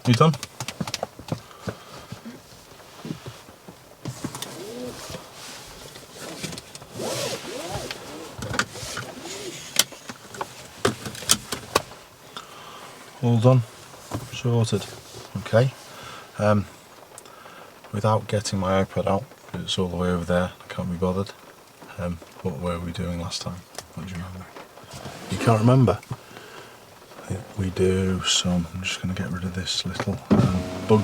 You done? All done, sorted. Okay. Without getting my iPad out, it's all the way over there. I can't be bothered. What were we doing last time? What do you remember? You can't remember? We do some. I'm just going to get rid of this little bug.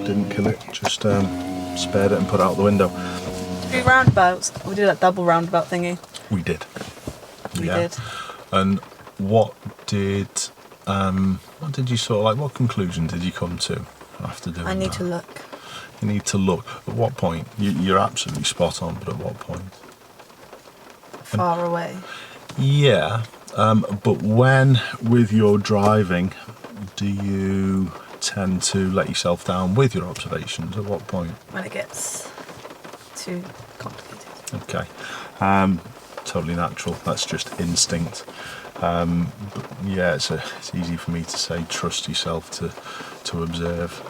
Didn't kill it, just spared it and put it out the window. Do roundabouts? We did that double roundabout thingy. We did. We did. And what did you sort of like? What conclusion did you come to after doing that? I need to look. You need to look. At what point? You're absolutely spot on, but at what point? Far away. Yeah, but when with your driving, do you tend to let yourself down with your observations? At what point? When it gets too complicated. Okay, totally natural. That's just instinct. But yeah, it's easy for me to say trust yourself to observe.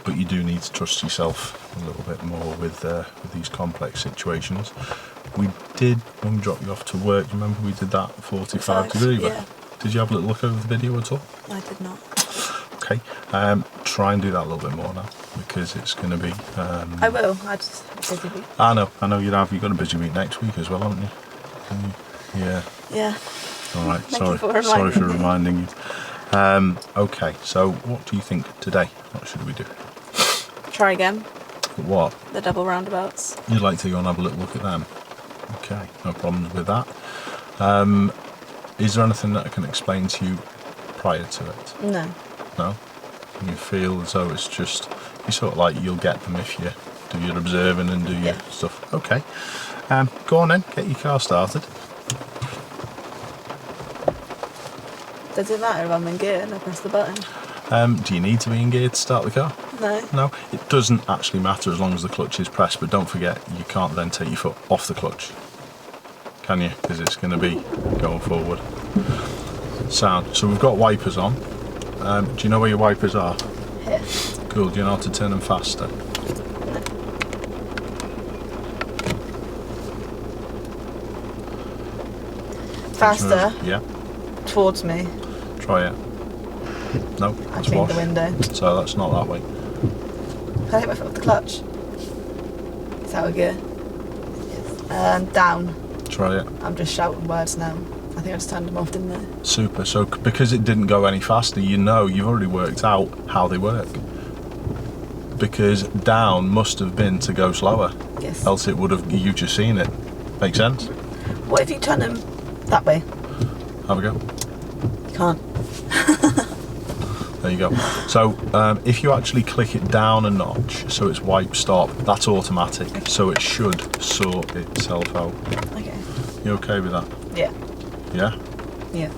But you do need to trust yourself a little bit more with these complex situations. We did, when we dropped you off to work, you remember we did that 45 degree? Yeah. Did you have a little look over the video at all? I did not. Okay, try and do that a little bit more now, because it's going to be... I will, I just have a busy week. I know you'd have. You've got a busy week next week as well, haven't you? Yeah. Yeah. All right, Sorry for reminding you. Okay, so what do you think today? What should we do? Try again. What? The double roundabouts. You'd like to go and have a little look at them? Okay, no problems with that. Is there anything that I can explain to you prior to it? No. No? You feel as though it's just, you sort of like, you'll get them if you do your observing and do your stuff. Okay. Go on then, get your car started. Does it matter if I'm in gear and I press the button? Do you need to be in gear to start the car? No. No, it doesn't actually matter as long as the clutch is pressed, but don't forget you can't then take your foot off the clutch, can you? Because it's going to be going forward. Sound. So we've got wipers on. Do you know where your wipers are? Here. Cool. Do you know how to turn them faster? No. Faster? Yeah. Towards me. Try it. No, I that's cleaned wash. the window. So that's not that way. Can I hit my foot off the clutch? Is that a gear? Yes. Down. Try it. I'm just shouting words now. I think I just turned them off, didn't I? Super. So because it didn't go any faster, you know you've already worked out how they work. Because down must have been to go slower. Yes. Else it would have, you've just seen it. Make sense? What if you turn them that way? Have a go. You can't. There you go. So if you actually click it down a notch, so it's wipe stop, that's automatic. Okay. So it should sort itself out. Okay. You okay with that? Yeah. Yeah? Yeah.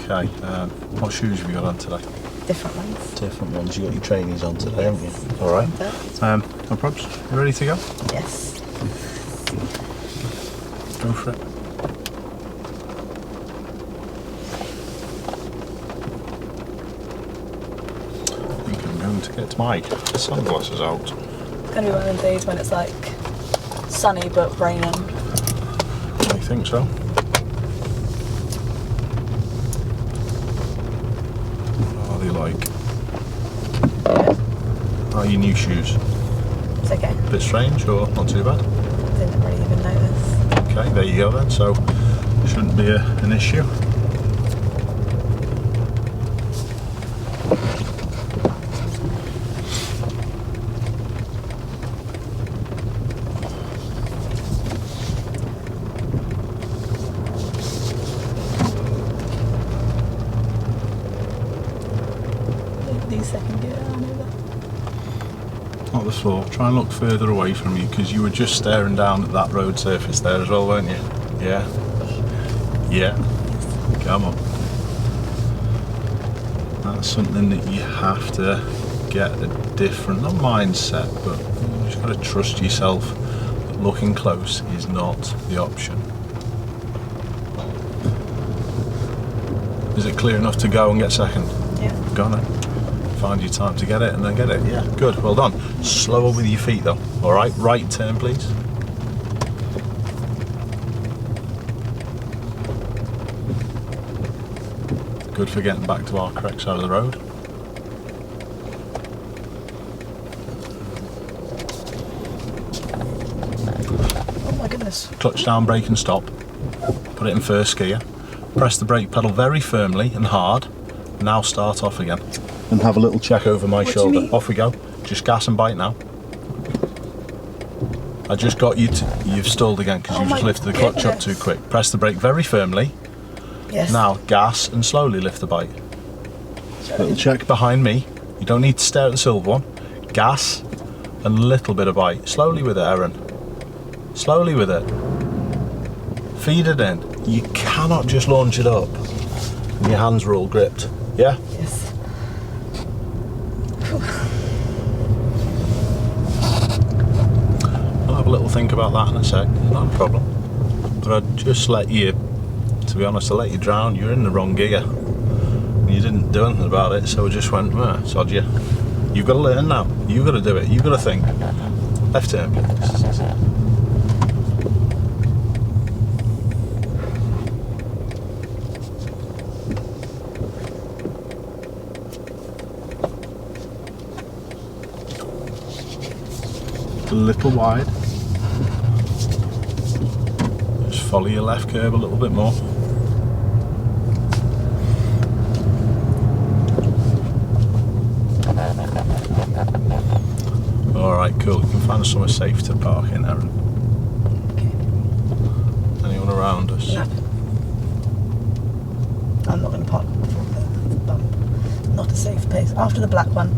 Okay. What shoes have you got on today? Different ones. Different ones. You got your trainees on today, Yes. haven't you? All right. No problems. You ready to go? Yes. Go for it. I think I'm going to get my sunglasses out. It's going to be one of those days when it's like sunny but raining. I think so. What are they like? How are your new shoes? It's okay. Bit strange or not too bad? Didn't really even notice. Okay, there you go then. So shouldn't be an issue. These second gear, I know that. Not the floor. Try and look further away from you because you were just staring down at that road surface there as well, weren't you? Yeah. Yeah. Come on. That's something that you have to get a different, not mindset, but you just got to trust yourself that looking close is not the option. Is it clear enough to go and get second? Yeah. go on then. Find your time to get it and then get it. Yeah, good, well done. Slower with your feet though. All right, right turn please. Good for getting back to our correct side of the road. Oh my goodness. Clutch down, brake and stop. Put it in first gear. Press the brake pedal very firmly and hard. Now start off again. And have a little check over my shoulder. Off we go. Just gas and bite now. I just got you to... You've stalled again because you just lifted the clutch up too quick. Press the brake very firmly. Yes. Now gas and slowly lift the bike. Little check behind me. You don't need to stare at the silver one. Gas and a little bit of bite. Slowly with it, Erin. Slowly with it. Feed it in. You cannot just launch it up and your hands are all gripped. Yeah? Yes. I'll have a little think about that in a sec. Not a problem. But I'd just let you, to be honest, I let you drown. You're in the wrong gear. You didn't do anything about it, so I just went, sod you. You've got to learn now. You've got to do it. You've got to think. Left turn, please. A little wide. Just follow your left curb a little bit more. Alright, cool. You can find somewhere safe to park in, Erin. Okay. Anyone around us? No. I'm not going to park before the bump. Not a safe place. After the black one.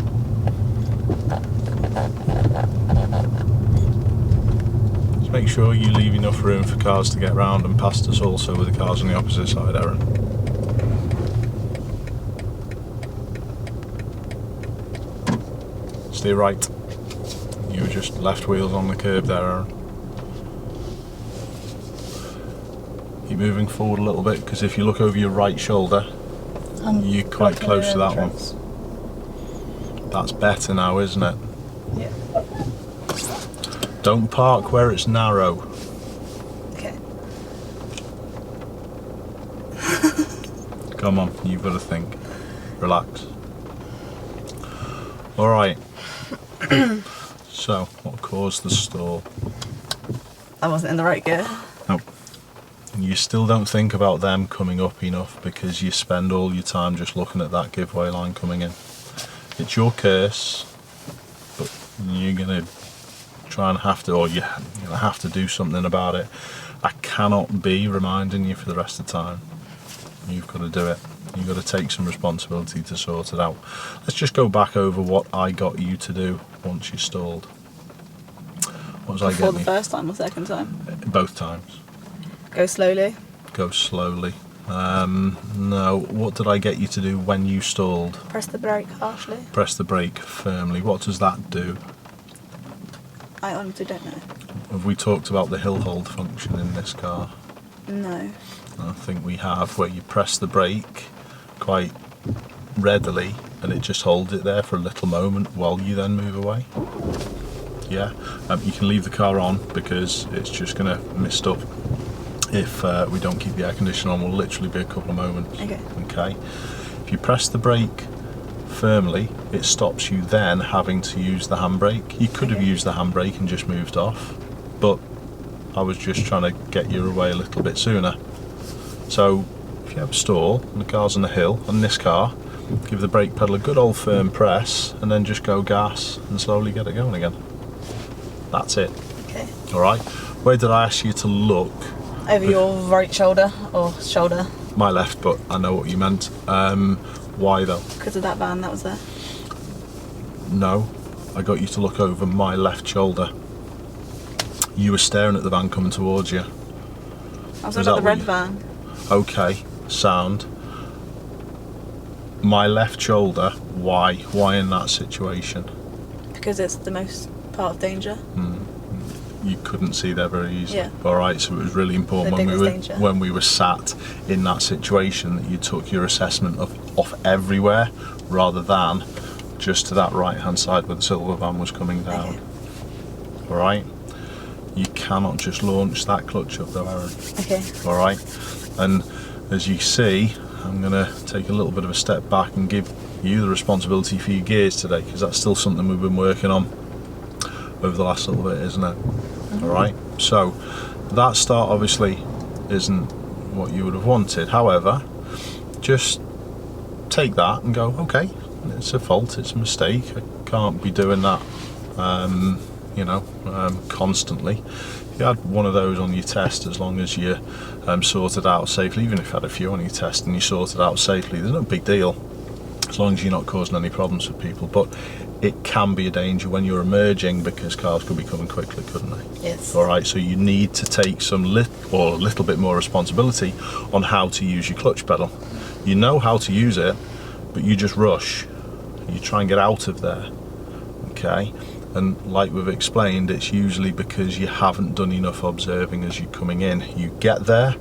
Just make sure you leave enough room for cars to get round and past us also with the cars on the opposite side, Erin. Stay right. You were just left wheels on the curb there, Erin. Keep moving forward a little bit because if you look over your right shoulder, you're quite close to that one. That's better now, isn't it? Yeah. Don't park where it's narrow. Okay. Come on, you've got to think. Relax. Alright. So, what caused the stall? I wasn't in the right gear. Nope. You still don't think about them coming up enough because you spend all your time just looking at that giveaway line coming in. It's your curse, but you're going to try and have to, or you're going to have to do something about it. I cannot be reminding you for the rest of the time. You've got to do it. You've got to take some responsibility to sort it out. Let's just go back over what I got you to do once you stalled. What was I getting you? Before the first time or second time? Both times. Go slowly. Go slowly. No, what did I get you to do when you stalled? Press the brake harshly. Press the brake firmly. What does that do? I honestly don't know. Have we talked about the hill hold function in this car? No. I think we have, where you press the brake quite readily and it just holds it there for a little moment while you then move away. Yeah, you can leave the car on because it's just going to mist up. If we don't keep the air conditioner on, will literally be a couple of moments. Okay. Okay. If you press the brake firmly, it stops you then having to use the handbrake. You could have used the handbrake and just moved off, but I was just trying to get you away a little bit sooner. So if you have a stall and the car's on the hill, and this car, give the brake pedal a good old firm press and then just go gas and slowly get it going again. That's it. Okay. Alright, where did I ask you to look? Over your right shoulder or shoulder? My left, but I know what you meant. Why though? Because of that van that was there. No, I got you to look over my left shoulder. You were staring at the van coming towards you. I was looking at the red van. Okay, sound. My left shoulder, why? Why in that situation? Because it's the most part of danger. you couldn't see there very easily. Yeah. All right, so it was really important The when biggest danger. we were sat in that situation that you took your assessment of everywhere rather than just to that right hand side where the silver van was coming down. Okay. All right, you cannot just launch that clutch up though, Erin. Okay. All right, and as you see, I'm going to take a little bit of a step back and give you the responsibility for your gears today, because that's still something we've been working on over the last little bit, isn't it? All right, so that start obviously isn't what you would have wanted. However, just take that and go, okay, it's a fault, it's a mistake, I can't be doing that constantly. If you had one of those on your test, as long as you sorted out safely, even if you had a few on your test and you sorted out safely, there's no big deal, as long as you're not causing any problems for people. But it can be a danger when you're emerging, because cars could be coming quickly, couldn't they? Yes. All right, so you need to take some little bit more responsibility on how to use your clutch pedal. You know how to use it, but you just rush. You try and get out of there, okay? And like we've explained, it's usually because you haven't done enough observing as you're coming in. You get there,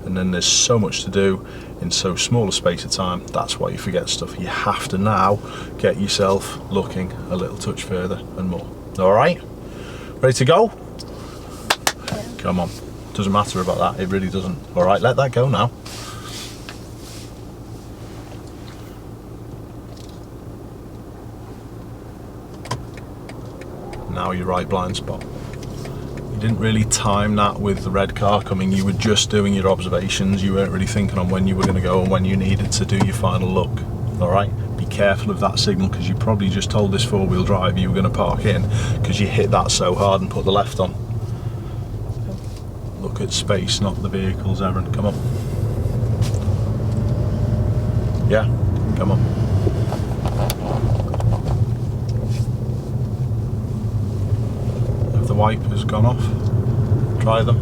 and then there's so much to do in so small a space of time. That's why you forget stuff. You have to now get yourself looking a little touch further and more. All right, ready to go? Yeah. Come on, doesn't matter about that, it really doesn't. All right, let that go now. Now your right blind spot. You didn't really time that with the red car coming, you were just doing your observations, you weren't really thinking on when you were going to go and when you needed to do your final look. All right, be careful of that signal, because you probably just told this four-wheel drive you were going to park in because you hit that so hard and put the left on. Look at space, not the vehicles, Erin. Come on. Yeah, come on. Have the wipers gone off? Try them.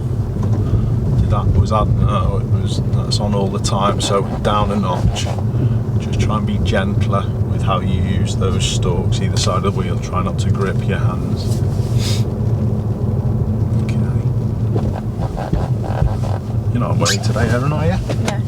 No, that's on all the time, so down a notch. Just try and be gentler with how you use those stalks either side of the wheel. Try not to grip your hands. Okay. You're not away today, Erin, are you? No.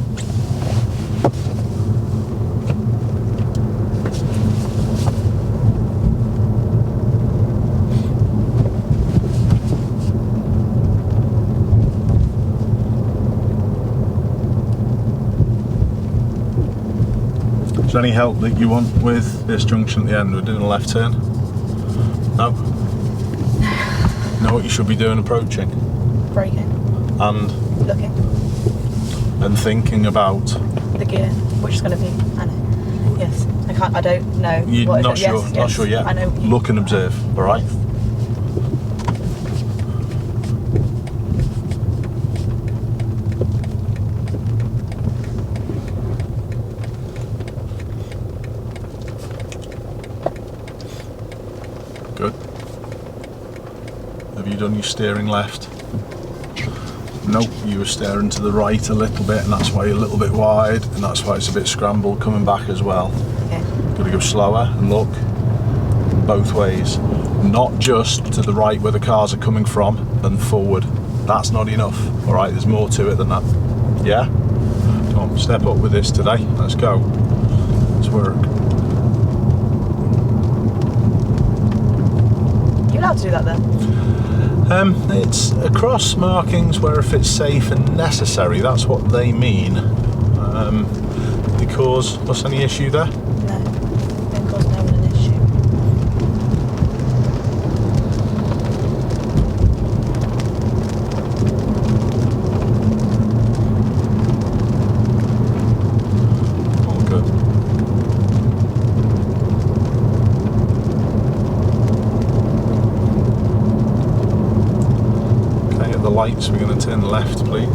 Is there any help that you want with this junction at the end? We're doing a left turn. No? You know what you should be doing approaching? Braking. And Looking. and thinking about. The gear. Which is going to be. I know. Yes. I don't know. You're what not is it? sure. Yes, Not yes. sure yet. I know. Look and observe. All right. Good. Have you done your steering left? Nope, you were steering to the right a little bit, and that's why you're a little bit wide, and that's why it's a bit scrambled coming back as well. Okay. Got to go slower and look both ways, not just to the right where the cars are coming from and forward. That's not enough. All right, there's more to it than that. Yeah? Come on, step up with this today. Let's go. Let's work. You're allowed to do that then? It's across markings where if it's safe and necessary, that's what they mean. Because, what's any issue there? No. Don't cause no one an issue. All good. Okay, at the lights we're going to turn left, please.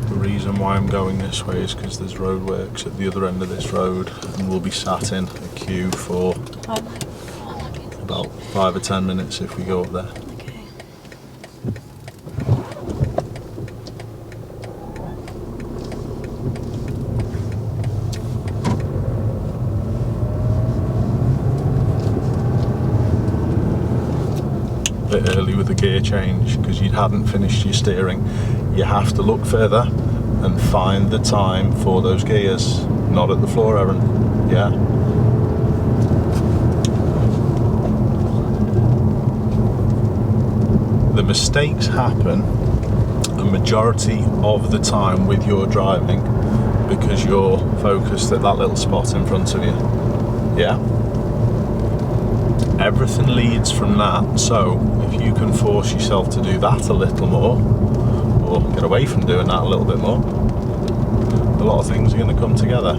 The reason why I'm going this way is because there's roadworks at the other end of this road, and we'll be sat in a queue for Oh my God. about 5 or 10 minutes if we go up there. Okay. bit early with the gear change because you hadn't finished your steering. You have to look further and find the time for those gears, not at the floor, Erin. Yeah. The mistakes happen a majority of the time with your driving because you're focused at that little spot in front of you. Yeah. Everything leads from that, so if you can force yourself to do that a little more, or get away from doing that a little bit more, a lot of things are going to come together.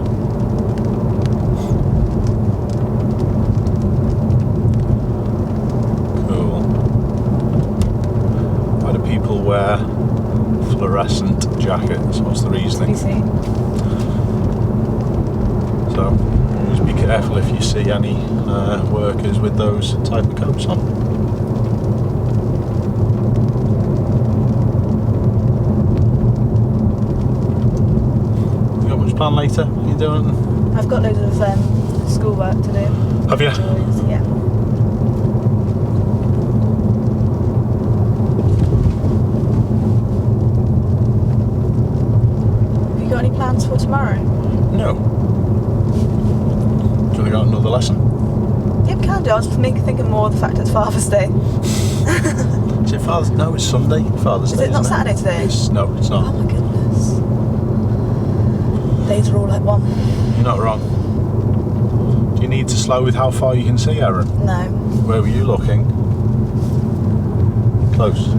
Cool. Why do people wear fluorescent jackets? What's the reasoning? So always be careful if you see any workers with those type of coats on. You got much planned later? What are you doing? I've got loads of schoolwork to do. Have you? Yeah. Have you got any plans for tomorrow? No. Do you got another lesson? Yeah, we can do. I was thinking more of the fact it's Father's Day. Is it Father's? No, it's Sunday. Father's Day. Is it not Saturday today? No, it's not. Oh my goodness. Days are all like one. You're not wrong. Do you need to slow with how far you can see, Erin? No. Where were you looking? Close.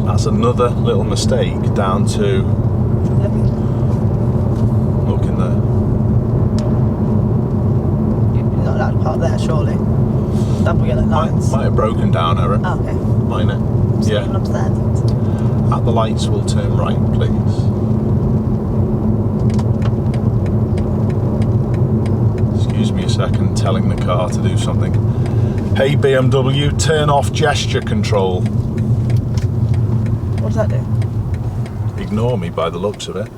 That's another little mistake down to looking there. You're not allowed to park there, surely. Double yellow lights. Might have broken down, Erin. Oh, okay. Might it? Yeah. At the lights, we'll turn right, please. Excuse me a second, telling the car to do something. Hey BMW, turn off gesture control. What does that do? Ignore me by the looks of it.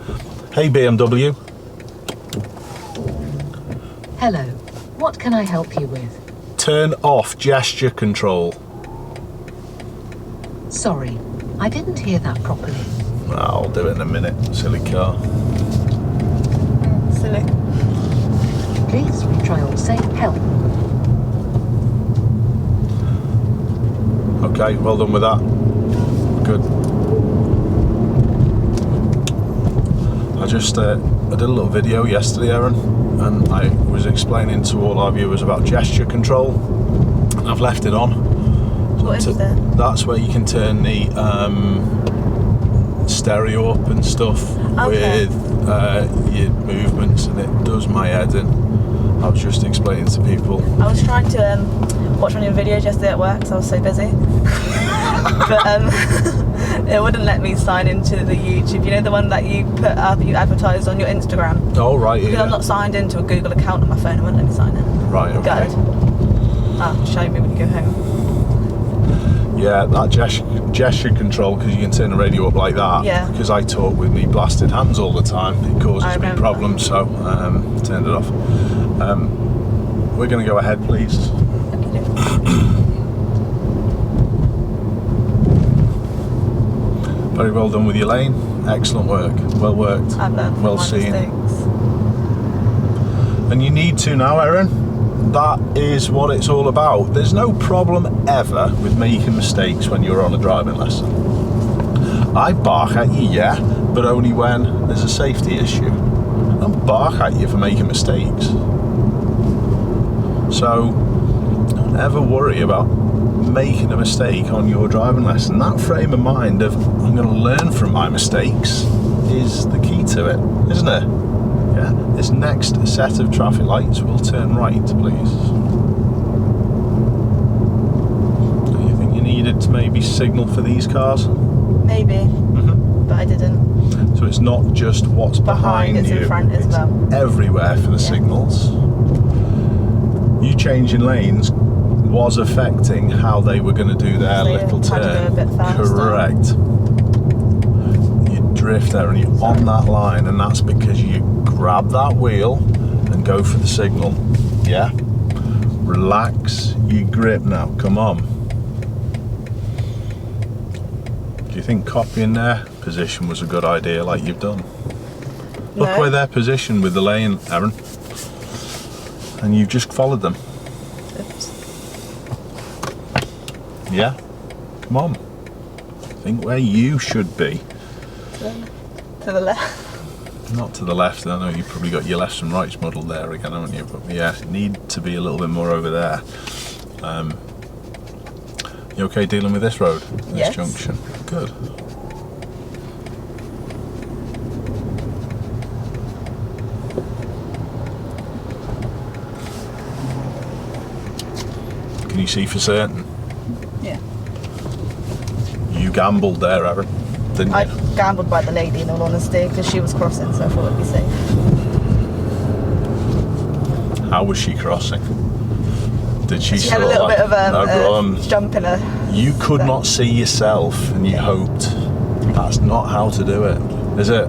Hey BMW. Hello, what can I help you with? Turn off gesture control. Sorry, I didn't hear that properly. I'll do it in a minute, silly car. Silly. Please retry or say help. Okay, well done with that. Good. I did a little video yesterday, Erin, and I was explaining to all our viewers about gesture control, and I've left it on. What is that? That's where you can turn the stereo up and stuff with your movements, and it does my head in. I was just explaining to people. I was trying to watch one of your videos yesterday at work because I was so busy. But it wouldn't let me sign into the YouTube. You know the one that you put up, you advertise on your Instagram? Oh, right, Because yeah. I'm not signed into a Google account on my phone, it wouldn't let me sign in. Right, okay. Good. Oh, show me when you go home. Yeah, that gesture control, because you can turn the radio up like that. Yeah. Because I talk with me blasted hands all the time, it causes me problems, so turned it off. We're going to go ahead, please. Very well done with your lane. Excellent work. Well worked. I've learned well from my seen. mistakes. And you need to now, Erin. That is what it's all about. There's no problem ever with making mistakes when you're on a driving lesson. I bark at you, yeah, but only when there's a safety issue. I don't bark at you for making mistakes. So don't ever worry about making a mistake on your driving lesson. That frame of mind of I'm going to learn from my mistakes is the key to it, isn't it? Yeah. This next set of traffic lights will turn right, please. Do you think you needed to maybe signal for these cars? Maybe, but I didn't. So it's not just what's behind it's you, in front as well. Everywhere for the signals. You changing lanes was affecting how they were going to do their little turn. Had to go a bit faster. Correct. You drift there and you're on that line, and that's because you grab that wheel and go for the signal. Yeah? Relax your grip now, come on. Do you think copying their position was a good idea like you've done? Look No. where they're positioned with the lane, Erin. And you've just followed them. Oops. Yeah? Come on. Think where you should be. To the left. Not to the left. I know you've probably got your lefts and rights muddled there again, haven't you? But yeah, need to be a little bit more over there. You okay dealing with this road? This Yes. junction? Good. Can you see for certain? Yeah. You gambled there, Erin, didn't you? I gambled by the lady in all honesty because she was crossing, so I thought it'd be safe. How was she crossing? Did she She had a little bit of no, go on. a jump in her. You could not see yourself and you hoped. That's not how to do it, is it?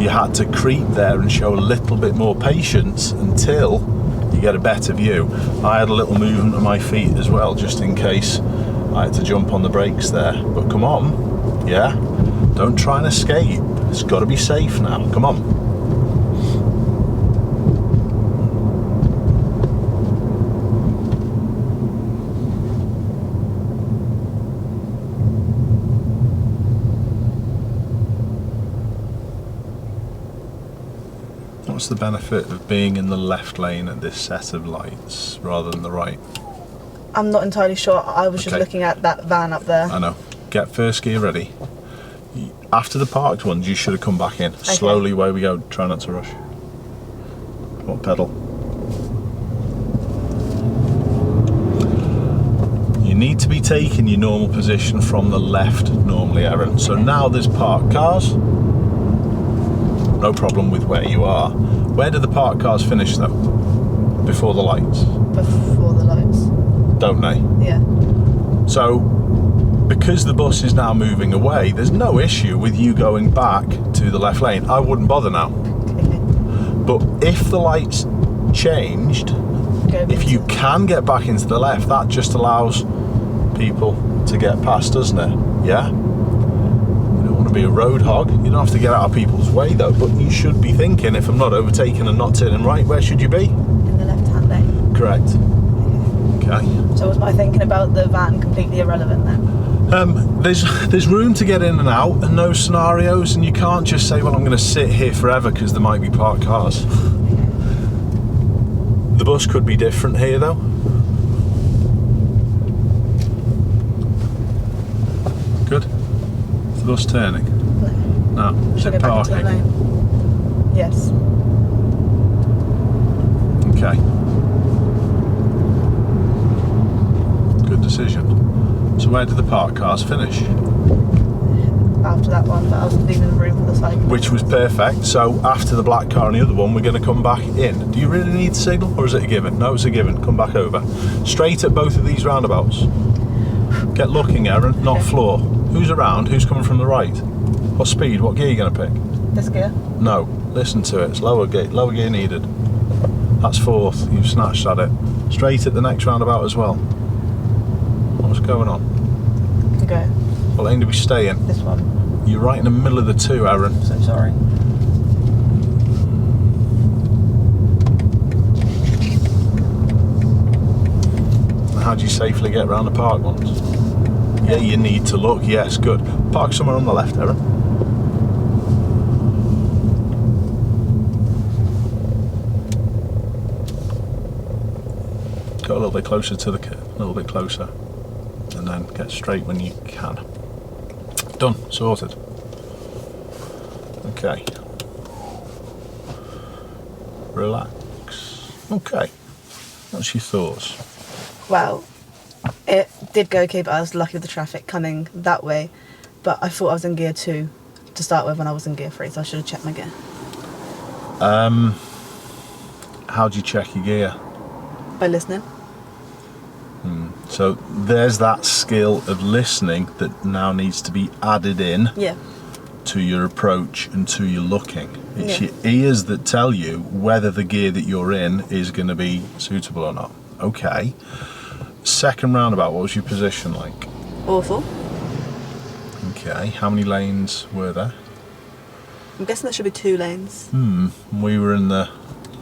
You had to creep there and show a little bit more patience until you get a better view. I had a little movement of my feet as well, just in case I had to jump on the brakes there. But come on, yeah? Don't try and escape. It's got to be safe now. Come on. What's the benefit of being in the left lane at this set of lights rather than the right? I'm not entirely sure. I was just Okay. looking at that van up there. I know. Get first gear ready. After the parked ones, you should have come back in. Slowly, away we go. Try not to rush. What pedal? You need to be taking your normal position from the left normally, Erin. So now there's parked cars. No problem with where you are. Where do the parked cars finish though? Before the lights? Before the lights. Don't they? Yeah. So, because the bus is now moving away, there's no issue with you going back to the left lane. I wouldn't bother now. Okay. But if the lights changed, if you can get back into the left, that just allows people to get past, doesn't it? Yeah? You don't want to be a road hog. You don't have to get out of people's way though, but you should be thinking, if I'm not overtaking and not turning right, where should you be? In the left-hand lane. Correct. Okay. So was my thinking about the van completely irrelevant then? There's room to get in and out in those scenarios, and you can't just say, well, I'm going to sit here forever because there might be parked cars. The bus could be different here though. Good. Is the bus turning? No. No. Is Should it go back into the parking? lane. Yes. Okay. Good decision. So where did the parked cars finish? After that one, but I was leaving room for the cyclist. Which was perfect. So after the black car and the other one, we're going to come back in. Do you really need the signal, or is it a given? No, it's a given. Come back over. Straight at both of these roundabouts. Get looking, Erin, not Okay. floor. Who's around? Who's coming from the right? What speed? What gear are you going to pick? This gear? No, listen to it. It's lower gear needed. That's fourth. You've snatched at it. Straight at the next roundabout as well. What's going on? To go. What lane do we stay in? This one. You're right in the middle of the two, Erin. So sorry. How do you safely get around the park ones? Yeah, you need to look. Yes, good. Park somewhere on the left, Erin. Go a little bit closer to the curb, a little bit closer, and then get straight when you can. Done. Sorted. Okay. Relax. Okay. What's your thoughts? Well, it did go okay, but I was lucky with the traffic coming that way. But I thought I was in gear 2 to start with when I was in gear 3, so I should have checked my gear. How do you check your gear? By listening. So there's that skill of listening that now needs to be added in Yeah. to your approach and to your looking. It's Yeah. your ears that tell you whether the gear that you're in is going to be suitable or not. Okay. Second roundabout, what was your position like? Awful. Okay, how many lanes were there? I'm guessing there should be 2 lanes. We were in the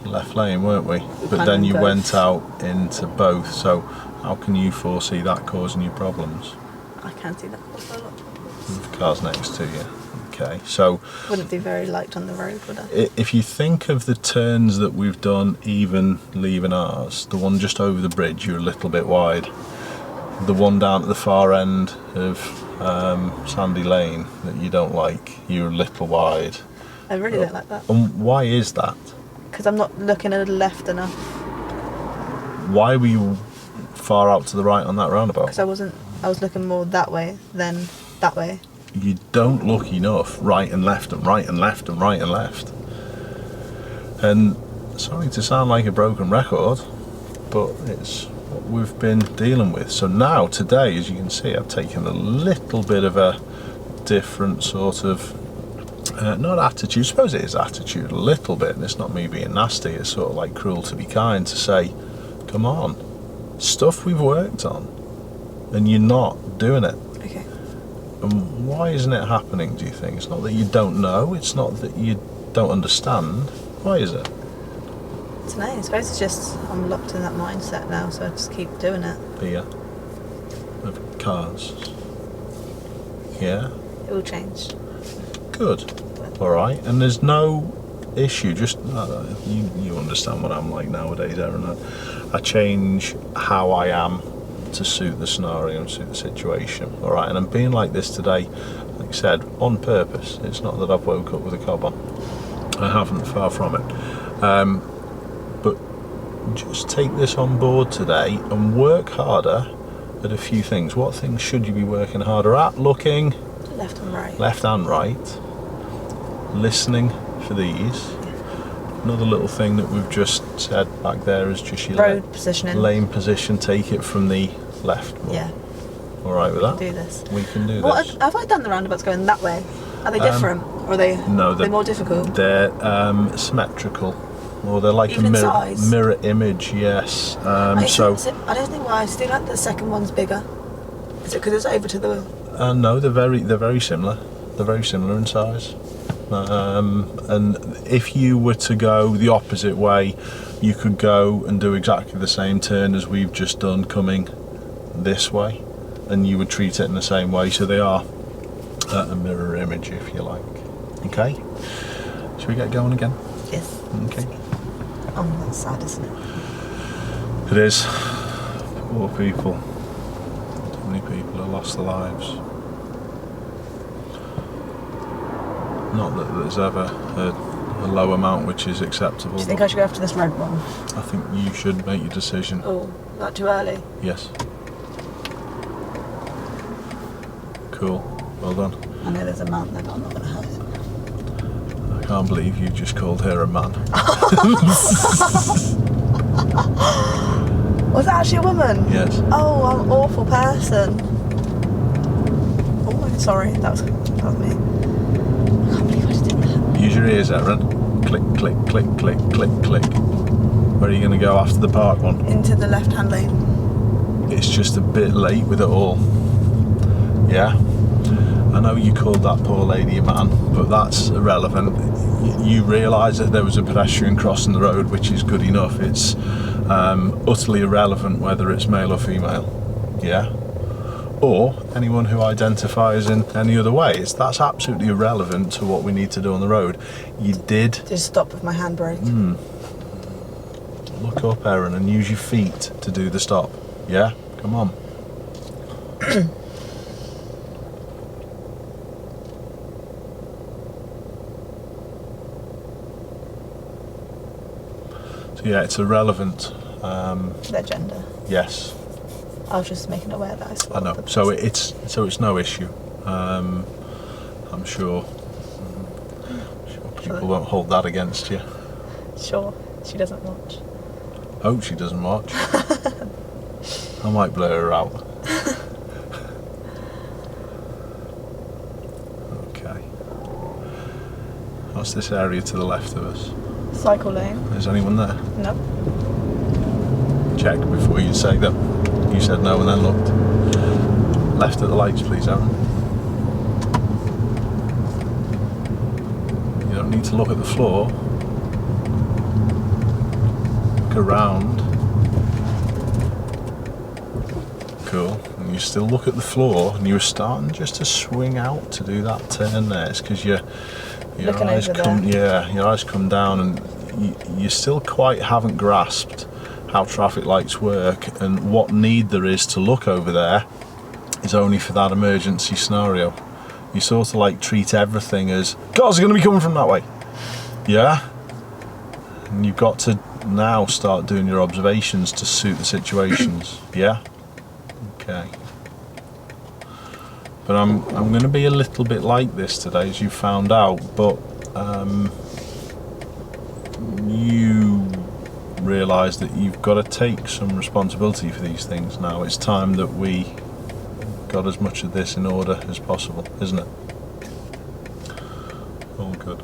left lane, weren't we? But kind then of you both. went out into both, so how can you foresee that causing you problems? I can see that. What's a lot of problems? The car's next to you. Okay, so Wouldn't be very liked on the road, would I? if you think of the turns that we've done even leaving ours, the one just over the bridge, you're a little bit wide. The one down at the far end of Sandy Lane that you don't like, you're a little wide. I really don't like that. And why is that? Because I'm not looking at the left enough. Why were you far out to the right on that roundabout? Because I was looking more that way than that way. You don't look enough right and left and right and left and right and left. And sorry to sound like a broken record, but it's what we've been dealing with. So now, today, as you can see, I've taken a little bit of a different sort of, not attitude, I suppose it is attitude a little bit, and it's not me being nasty, it's sort of like cruel to be kind, to say, come on, stuff we've worked on, and you're not doing it. Okay. And why isn't it happening, do you think? It's not that you don't know, it's not that you don't understand. Why is it? I don't know, I suppose it's just I'm locked in that mindset now, so I just keep doing it. Fear of cars. Yeah? It will change. Good. Alright, and there's no issue, just you understand what I'm like nowadays, Erin. I change how I am to suit the scenario and suit the situation. Alright, and I'm being like this today, like I said, on purpose. It's not that I've woke up with a cob on. I haven't, far from it. But just take this on board today and work harder at a few things. What things should you be working harder at? Looking Left and right. left and right, listening for these. Another little thing that we've just said back there is just your Road positioning. lane position. Take it from the left more. Yeah. All right with that? Do this. We can do What this. have I done the roundabouts going that way? Are they different? Or are they No, they're more difficult? They're symmetrical, or they're like Even in a size? mirror image. Yes. I So don't think why I still like the second one's bigger. Is it because it's over to the no, they're very similar. They're very similar in size. And if you were to go the opposite way, you could go and do exactly the same turn as we've just done coming this way, and you would treat it in the same way. So they are a mirror image, if you like. Okay, should we get going again? Yes. Okay. Oh, that's sad, isn't it? It is. Poor people. Too many people have lost their lives. Not that there's ever a low amount which is acceptable. Do you think I should go after this red one? I think you should make your decision. Oh, not too early. Yes. Cool. Well done. I know there's a man there, but I'm not going to hurt it. I can't believe you just called her a man. Was that actually a woman? Yes. Oh, I'm an awful person. Oh, I'm sorry. That was me. I can't believe I just did that. Use your ears, Erin. Click, click, click, click, click, click. Where are you going to go after the park one? Into the left-hand lane. It's just a bit late with it all. Yeah? I know you called that poor lady a man, but that's irrelevant. You realise that there was a pedestrian crossing the road, which is good enough. It's utterly irrelevant whether it's male or female. Yeah? Or anyone who identifies in any other way. That's absolutely irrelevant to what we need to do on the road. You did Just stop with my handbrake. look up, Erin, and use your feet to do the stop. Yeah? Come on. So yeah, it's irrelevant. Their gender. Yes. I was just making aware that I saw. I know. the So person. it's no issue. I'm sure people won't hold that against you. Sure, she doesn't watch. Hope she doesn't watch. I might blur her out. Okay. What's this area to the left of us? Cycle lane. Is anyone there? Nope. check before you say that you said no and then looked. Left at the lights, please, Erin. You don't need to look at the floor. Look around. Cool. And you still look at the floor, and you were starting just to swing out to do that turn there. It's because your eyes come down, and you still quite haven't grasped how traffic lights work and what need there is to look over there is only for that emergency scenario. You sort of like treat everything as cars are going to be coming from that way. Yeah? And you've got to now start doing your observations to suit the situations. Yeah? Okay. But I'm going to be a little bit like this today, as you found out, but you realise that you've got to take some responsibility for these things now. It's time that we got as much of this in order as possible, isn't it? All good.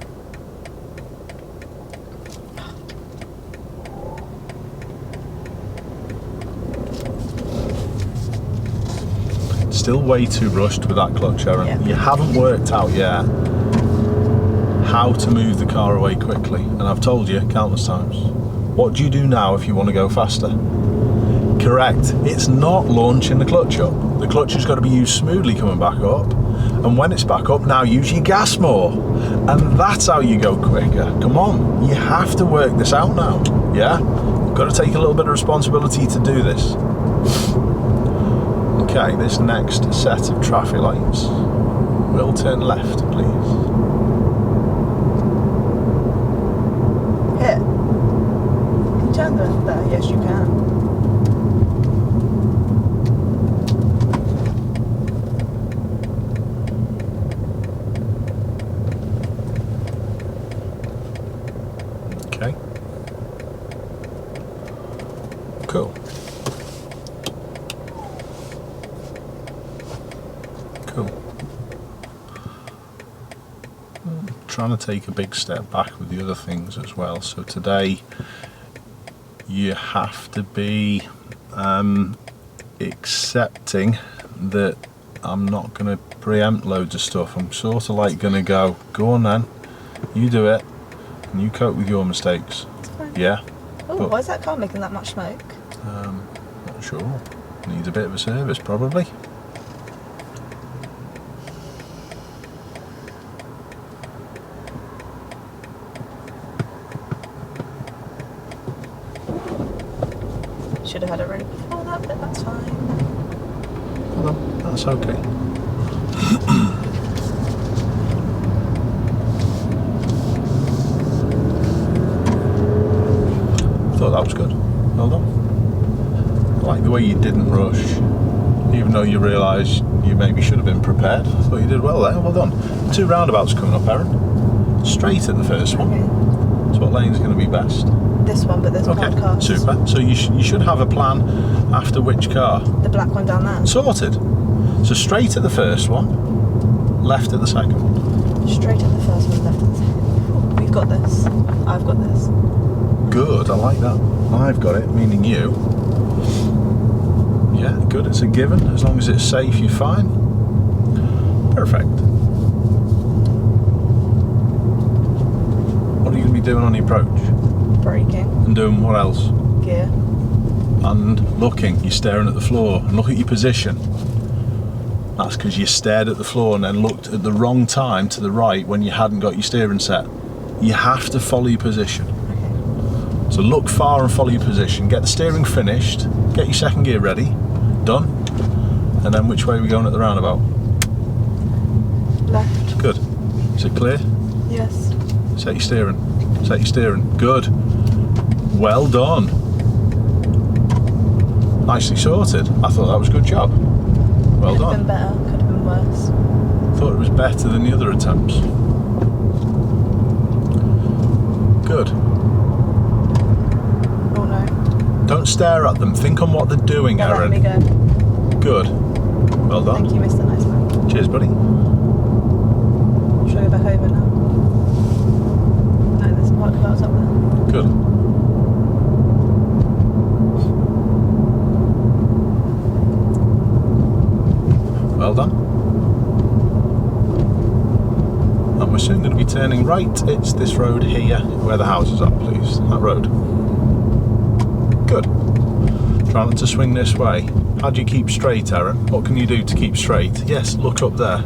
Still way too rushed with that clutch, Erin. Yeah. You haven't worked out yet how to move the car away quickly, and I've told you countless times. What do you do now if you want to go faster? Correct, it's not launching the clutch up. The clutch has got to be used smoothly coming back up, and when it's back up, now use your gas more, and that's how you go quicker. Come on, you have to work this out now, yeah? You've got to take a little bit of responsibility to do this. Okay, this next set of traffic lights will turn left, please. Here. Can you turn them there? Yes, you can. Okay. Cool. Cool. Trying to take a big step back with the other things as well. So today you have to be accepting that I'm not going to preempt loads of stuff. I'm sort of like going to go on then, you do it, and you cope with your mistakes. It's fine. Yeah? Oh, But- why is that car making that much smoke? Not sure. Needs a bit of a service, probably. Should have had it ready before that, but that's fine. Well, that's okay. Thought that was good. Well done. I like the way you didn't rush, even though you realised you maybe should have been prepared. I thought you did well there. Well done. 2 roundabouts coming up, Erin. Straight at the first one. Okay. So what lane's going to be best? This one, but there's Okay, podcasts. super. So you should have a plan after which car. The black one down there. Sorted. So straight at the first one, left at the second one. Straight at the first one, left at the second. Ooh, we've got this. I've got this. Good, I like that. I've got it, meaning you. Yeah, good, it's a given. As long as it's safe, you're fine. Perfect. What are you going to be doing on the approach? Braking. And doing what else? Gear. And looking, you're staring at the floor. And look at your position. That's because you stared at the floor and then looked at the wrong time to the right when you hadn't got your steering set. You have to follow your position. Okay. So look far and follow your position. Get the steering finished. Get your second gear ready. Done. And then which way are we going at the roundabout? Left. Good. Is it clear? Yes. Set your steering. Set your steering. Good. Well done. Nicely sorted. I thought that was a good job. Well Could have done. been better. Could have been worse. Thought it was better than the other attempts. Good. Oh no. Don't stare at them. Think on what they're doing, They're letting me Erin. go. Good. Well done. Thank you, Mr. Nice Man. Cheers, buddy. Should I go back over now? No, there's some white clouds up there. Good. Well done. And we're soon going to be turning right. It's this road here, where the houses are, please. That road. Good. Try not to swing this way. How do you keep straight, Erin? What can you do to keep straight? Yes, look up there.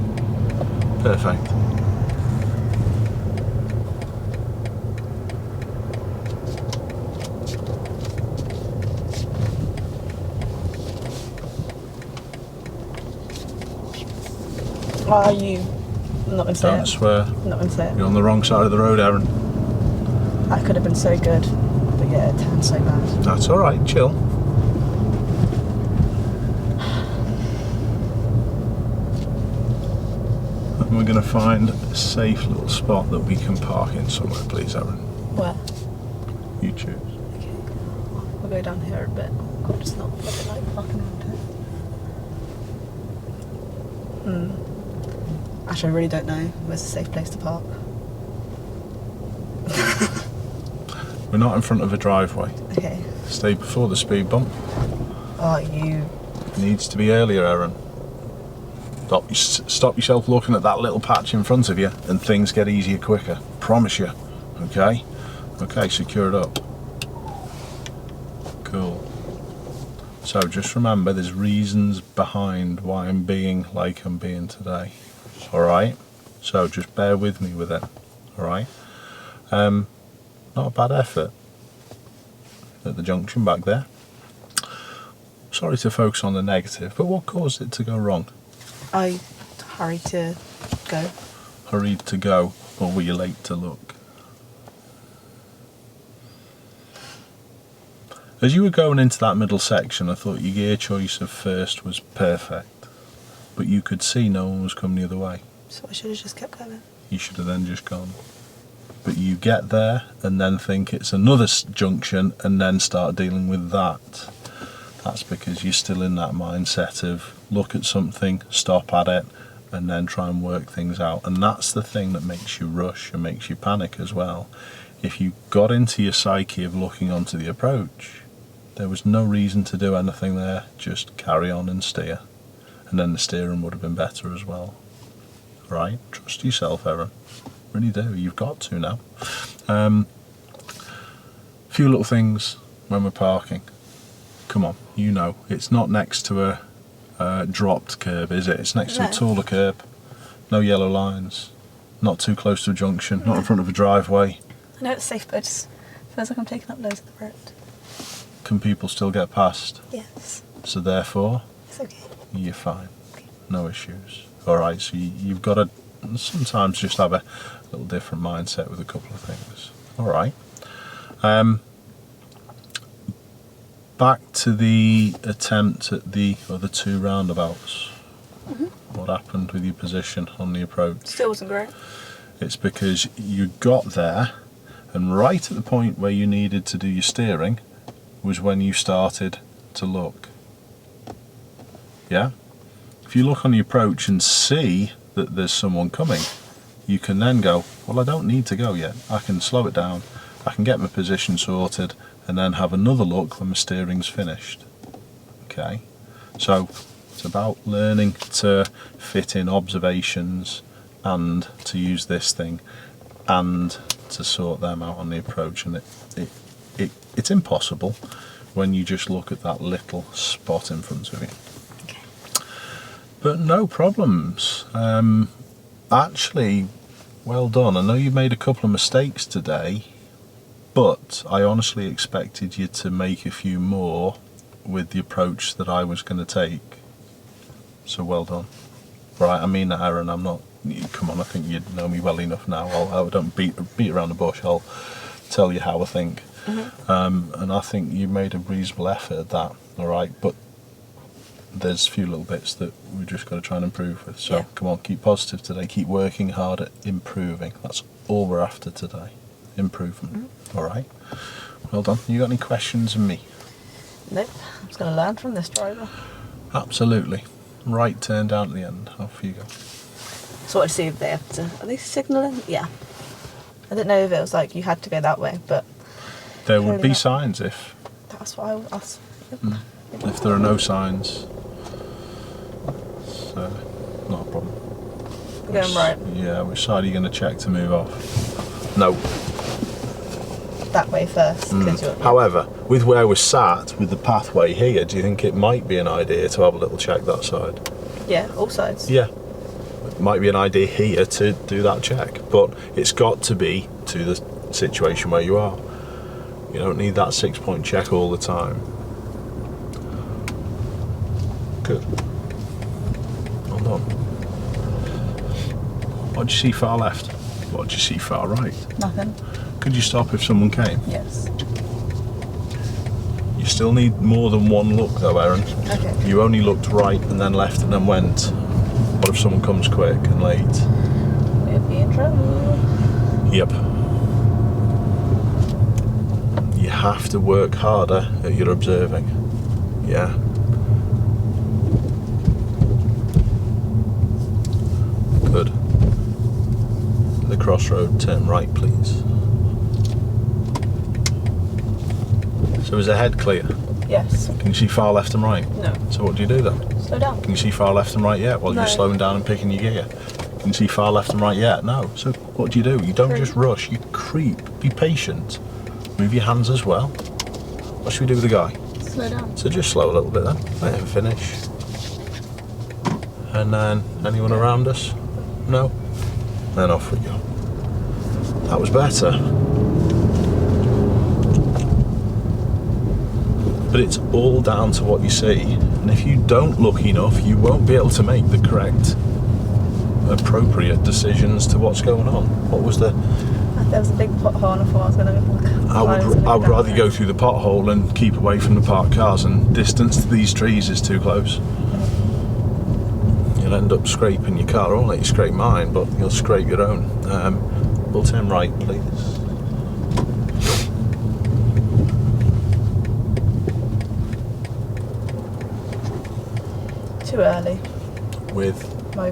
Perfect. Are you? I'm not going to say Don't it. swear. I'm not going to say it. You're on the wrong side of the road, Erin. That could have been so good. But yeah, it turned so bad. That's alright, chill. And we're going to find a safe little spot that we can park in somewhere, please, Erin. Where? You choose. Okay. We'll go down here a bit. Oh god, it's not what I like parking around here. Actually, I really don't know where's a safe place to park. We're not in front of a driveway. Okay. Stay before the speed bump. Oh, you. Needs to be earlier, Erin. Stop yourself looking at that little patch in front of you and things get easier quicker. Promise you. Okay? Okay, secure it up. Cool. So just remember there's reasons behind why I'm being like I'm being today. Alright? So just bear with me with it. Alright? Not a bad effort at the junction back there. Sorry to focus on the negative, but what caused it to go wrong? I hurried to go. Hurried to go, or were you late to look? As you were going into that middle section, I thought your gear choice of first was perfect, but you could see no one was coming the other way. So I should have just kept going. You should have then just gone. But you get there and then think it's another junction and then start dealing with that. That's because you're still in that mindset of look at something, stop at it, and then try and work things out. And that's the thing that makes you rush and makes you panic as well. If you got into your psyche of looking onto the approach, there was no reason to do anything there, just carry on and steer. And then the steering would have been better as well. Right? Trust yourself, Erin. Really do. You've got to now. Few little things when we're parking. Come on, you know, it's not next to a dropped curb, is it? It's next to a taller curb. No yellow lines. Not too close to a junction. Not in front of a driveway. I know it's safe, but it just feels like I'm taking up loads of the road. Can people still get past? Yes. So therefore, It's okay. you're fine. No issues. Alright, so you've got to sometimes just have a little different mindset with a couple of things. Alright. Back to the attempt at the other two roundabouts. What happened with your position on the approach? Still wasn't great. It's because you got there and right at the point where you needed to do your steering was when you started to look. Yeah? If you look on the approach and see that there's someone coming, you can then go, well, I don't need to go yet. I can slow it down, I can get my position sorted, and then have another look when my steering's finished. Okay? So it's about learning to fit in observations and to use this thing and to sort them out on the approach. And it's impossible when you just look at that little spot in front of you. Okay. But no problems. Actually, well done. I know you made a couple of mistakes today, but I honestly expected you to make a few more with the approach that I was going to take. So well done. Right, I mean that, Erin. I'm not. Come on, I think you know me well enough now. I don't beat around the bush. I'll tell you how I think. And I think you made a reasonable effort at that. All right, but there's a few little bits that we've just got to try and improve with. So come on, keep positive today. Keep working hard at improving. That's all we're after today. Improvement. All right. Well done. You got any questions of me? Nope. I'm just going to learn from this driver. Absolutely. Right turn down at the end. Off you go. So I see if they have to. Are they signalling? Yeah. I didn't know if it was like you had to go that way, but There would be not. signs if That's what I was. if there are no signs. so not a problem. We're going right. Yeah, which side are you going to check to move off? No. That way first. 'Cause you're, However, with where we're sat, with the pathway here, do you think it might be an idea to have a little check that side? yeah, all sides. Yeah. It might be an idea here to do that check, but it's got to be to the situation where you are. You don't need that 6-point check all the time. Good. Well done. What do you see far left? What do you see far right? Nothing. Could you stop if someone came? Yes. You still need more than one look though, Erin. Okay. You only looked right and then left and then went. What if someone comes quick and late? We'll be in trouble. Yep. You have to work harder at your observing. Yeah. Good. The crossroad, turn right, please. So is the head clear? Yes. Can you see far left and right? No. So what do you do then? Slow down. Can you see far left and right yet while No. you're slowing down and picking your gear? Can you see far left and right yet? No. So what do? You don't Creep. just rush, you creep. Be patient. Move your hands as well. What should we do with the guy? Slow down. So just slow a little bit then. Let him finish. And then anyone around us? No? Then off we go. That was better. But it's all down to what you see. And if you don't look enough, you won't be able to make the correct, appropriate decisions to what's going on. What was the... There was a big pothole and I thought I was going to I would rather go through the pothole and keep away from the parked cars, and distance to these trees is too close. You'll end up scraping your car. I won't let you scrape mine, but you'll scrape your own. We'll turn right, please. Too early. With... My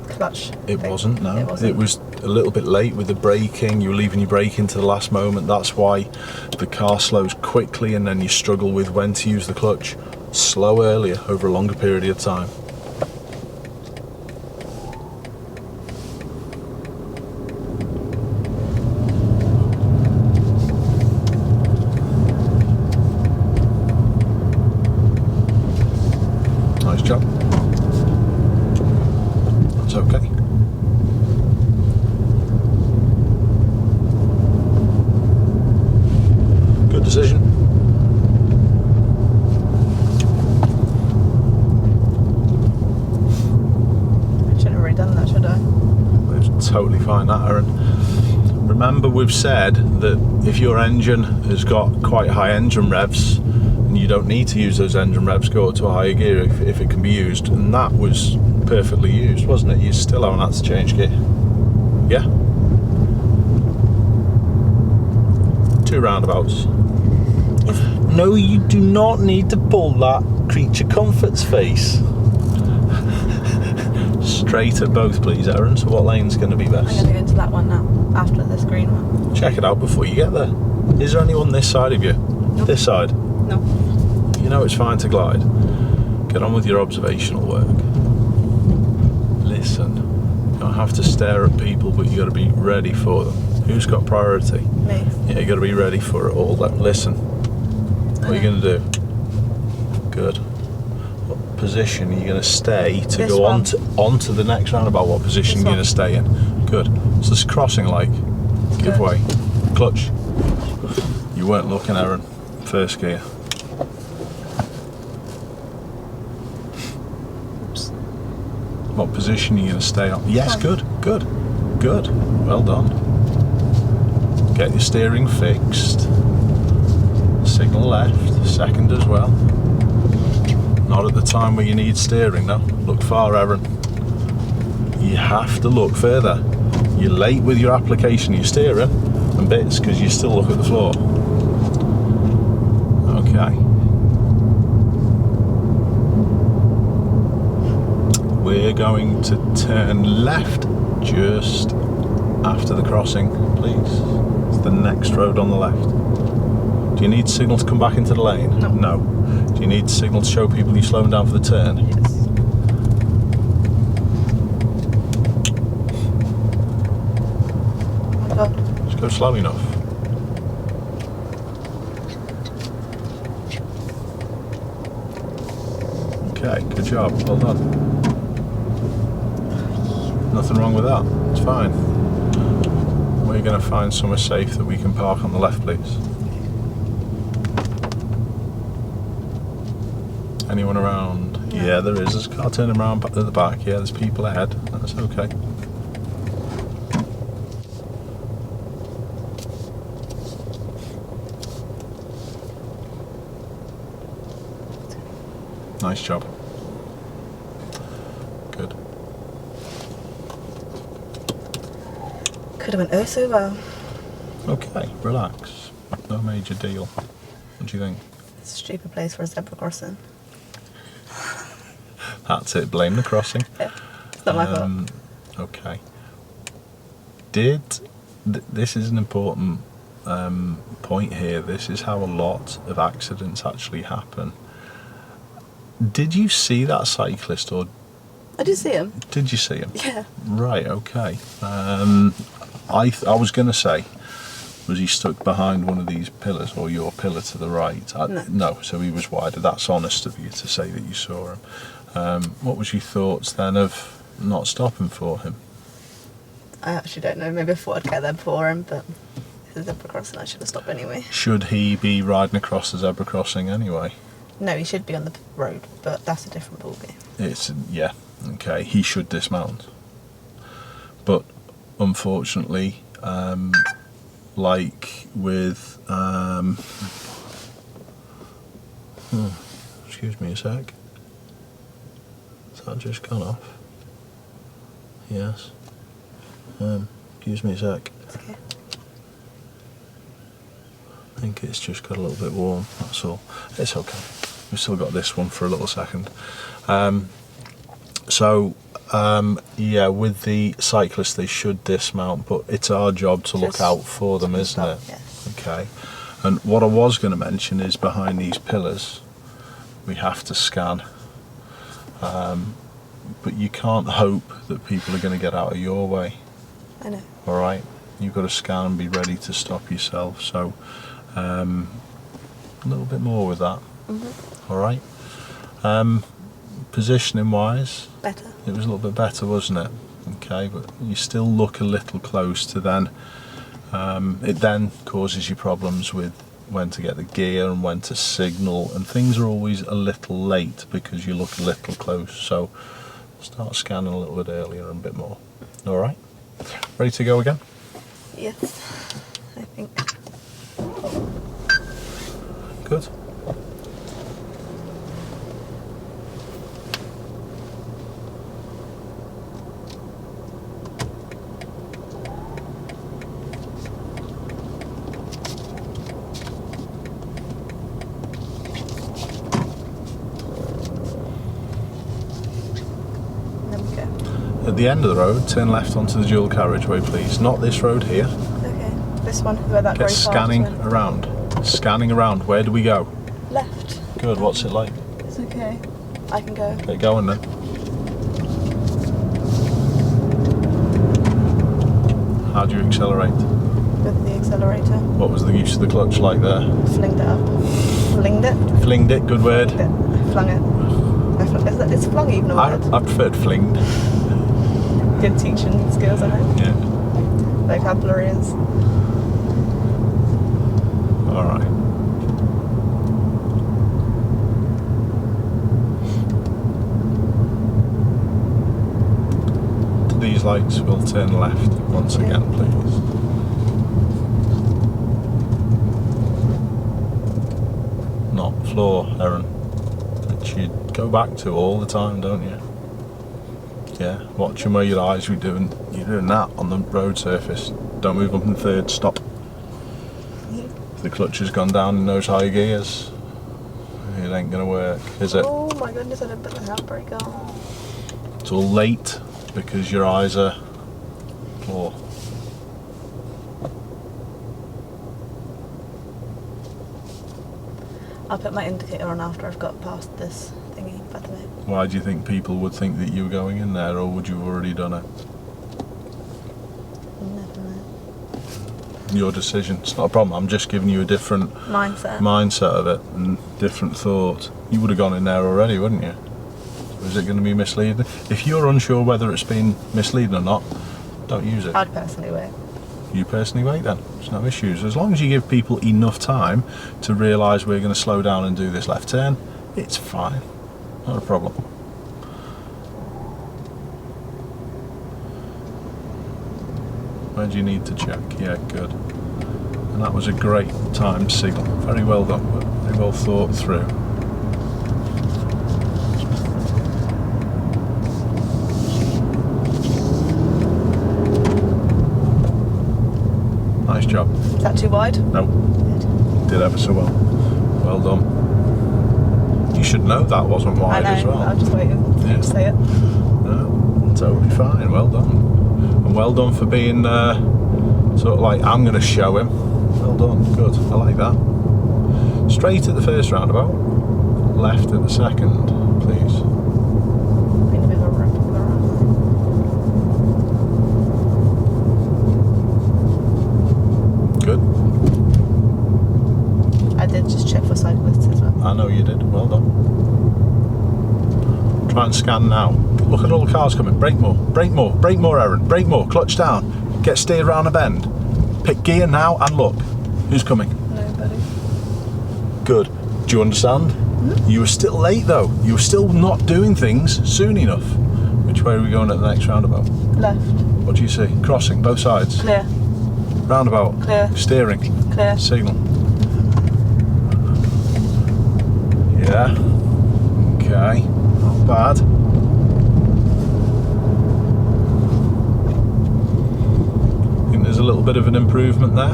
clutch. It thing. wasn't, no. It wasn't. It was a little bit late with the braking. You were leaving your brake into the last moment. That's why the car slows quickly and then you struggle with when to use the clutch. Slow earlier over a longer period of time. Nice job. That's okay. Good decision. I shouldn't have really done that, should I? It's totally fine, that, Erin. Remember, we've said that if your engine has got quite high engine revs, and you don't need to use those engine revs, go up to a higher gear if it can be used. And that was perfectly used, wasn't it? You still haven't had to change gear. Yeah? 2 roundabouts. No, you do not need to pull that creature comforts face. Straight at both, please, Erin. So what lane's going to be I'm best? going to go into that one now, after this green one. Check it out before you get there. Is there anyone this side of you? No. This side? No. You know it's fine to glide. Get on with your observational work. Listen. You don't have to stare at people, but you got to be ready for them. Who's got priority? Me. Yeah, you got to be ready for it all. Listen. What are you going to do? Good. What position are you going to stay to This go one. onto the next roundabout? What position This are you going to stay in? Good. What's this crossing like? Give Good. way. Clutch. You weren't looking, Erin. First gear. Oops. What position are you going to stay on? Yes, Fine. good. Well done. Get your steering fixed. Signal left, second as well. Not at the time where you need steering though. Look far, Erin. You have to look further. You're late with your application of your steering and bits because you still look at the floor. Okay. We're going to turn left just after the crossing, please. It's the next road on the left. Do you need signal to come back into the lane? No. Do you need signal to show people you're slowing down for the turn? Yes. Go slow enough. Okay, good job. Well done. Nothing wrong with that. It's fine. We're going to find somewhere safe that we can park on the left, please. Anyone around? No. Yeah, there is. There's a car turning around at the back. Yeah, there's people ahead. That's okay. Nice job. Good. Could have went oh so well. Okay, relax. No major deal. What do you think? It's a stupid place for a zebra crossing. That's it. Blame the crossing. Yeah, it's not my fault. Okay. This is an important point here. This is how a lot of accidents actually happen. Did you see that cyclist, or I did see him. did you see him? Yeah. Right. Okay. I was going to say, was he stuck behind one of these pillars, or your pillar to the right? No. So he was wider. That's honest of you to say that you saw him. What was your thoughts then of not stopping for him? I actually don't know. Maybe I thought I'd get there before him, but it's a zebra crossing. I should have stopped anyway. Should he be riding across the zebra crossing anyway? No, he should be on the road, but that's a different ballgame. Yeah, okay, he should dismount. But unfortunately, like with, excuse me a sec, has that just gone off? Yes. Excuse me a sec. It's okay. I think it's just got a little bit warm, that's all. It's okay. We've still got this one for a little second. Yeah, with the cyclists, they should dismount, but it's our job to look out for them, isn't it? Yes. Okay. And what I was going to mention is behind these pillars, we have to scan. But you can't hope that people are going to get out of your way. I know. All right? You've got to scan and be ready to stop yourself. So, a little bit more with that. Mm-hmm. All right. Positioning wise, Better. it was a little bit better, wasn't it? Okay, but you still look a little close to then. It then causes you problems with when to get the gear and when to signal, and things are always a little late because you look a little close. So start scanning a little bit earlier and a bit more. All right. Ready to go again? Yes, I think. Good. There we go. At the end of the road, turn left onto the dual carriageway, please. Not this road here. Okay, this one, where that Get grey car scanning just went. around. Scanning around. Where do we go? Left. Good. What's it like? It's okay. I can go. Get going then. How do you accelerate? With the accelerator. What was the use of the clutch like there? Flinged it up. Flinged it? Flinged it. Good word. Flinged it. Flung it. Is flung even a word? I preferred flinged. Good teaching skills, I hope. Yeah. Vocabulary is. All right. To these lights, we'll turn left once again, please. Not floor, Erin. Which you go back to all the time, don't you? Yeah, watching where your eyes you're doing that on the road surface. Don't move up in third, stop. If the clutch has gone down in those high gears, it ain't gonna work, is it? Oh my goodness, I didn't put the handbrake on. It's all late because your eyes are poor. I'll put my indicator on after I've got past this thingy, by the way. Why do you think people would think that you were going in there, or would you have already done it? Never your decision. It's not a problem. I'm just giving you a different mindset of it and different thought. You would have gone in there already, wouldn't you? Is it going to be misleading? If you're unsure whether it's been misleading or not, don't use it. I'd personally wait. You personally wait then. There's no issues. As long as you give people enough time to realise we're going to slow down and do this left turn, it's fine. Not a problem. Where do you need to check? Yeah, good. And that was a great timed signal. Very well done. Very well thought through. Nice job. Is that too wide? No. Did ever so well. Well done. You should know that wasn't wide as well. I'm just waiting for you to say it. No, totally fine. Well done. And well done for being sort of like, I'm going to show him. Well done. Good. I like that. Straight at the first roundabout. Left at the second, please. Been a bit of a rip around. Good. I did just check for cyclists as well. I know you did. Well done. Try and scan now. Look at all the cars coming. Brake more. Brake more. Brake more, Erin. Brake more. Clutch down. Get steered round a bend. Pick gear now and look. Who's coming? Nobody. Good. Do you understand? Mm-hmm. You were still late though. You were still not doing things soon enough. Which way are we going at the next roundabout? Left. What do you see? Crossing, both sides. Clear. Roundabout. Clear. Steering. Clear. Signal. Yeah. Okay. Not bad. Think there's a little bit of an improvement there.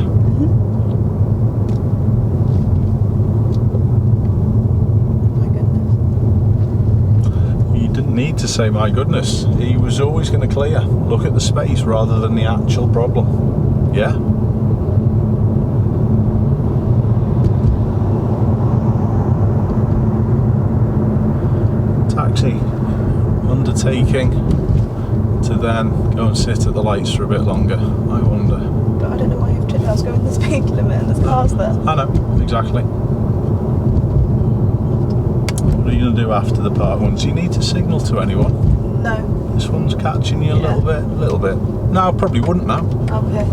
My goodness. You didn't need to say my goodness. He was always going to clear. Look at the space rather than the actual problem. Yeah? Taxi undertaking to then go and sit at the lights for a bit longer. I wonder. But I don't know why you've checked. I was going the speed limit and there's cars there. I know, exactly. What are you going to do after the park ones? Do you need to signal to anyone? No. This one's catching you a Yeah. little bit. No, I probably wouldn't now. Okay.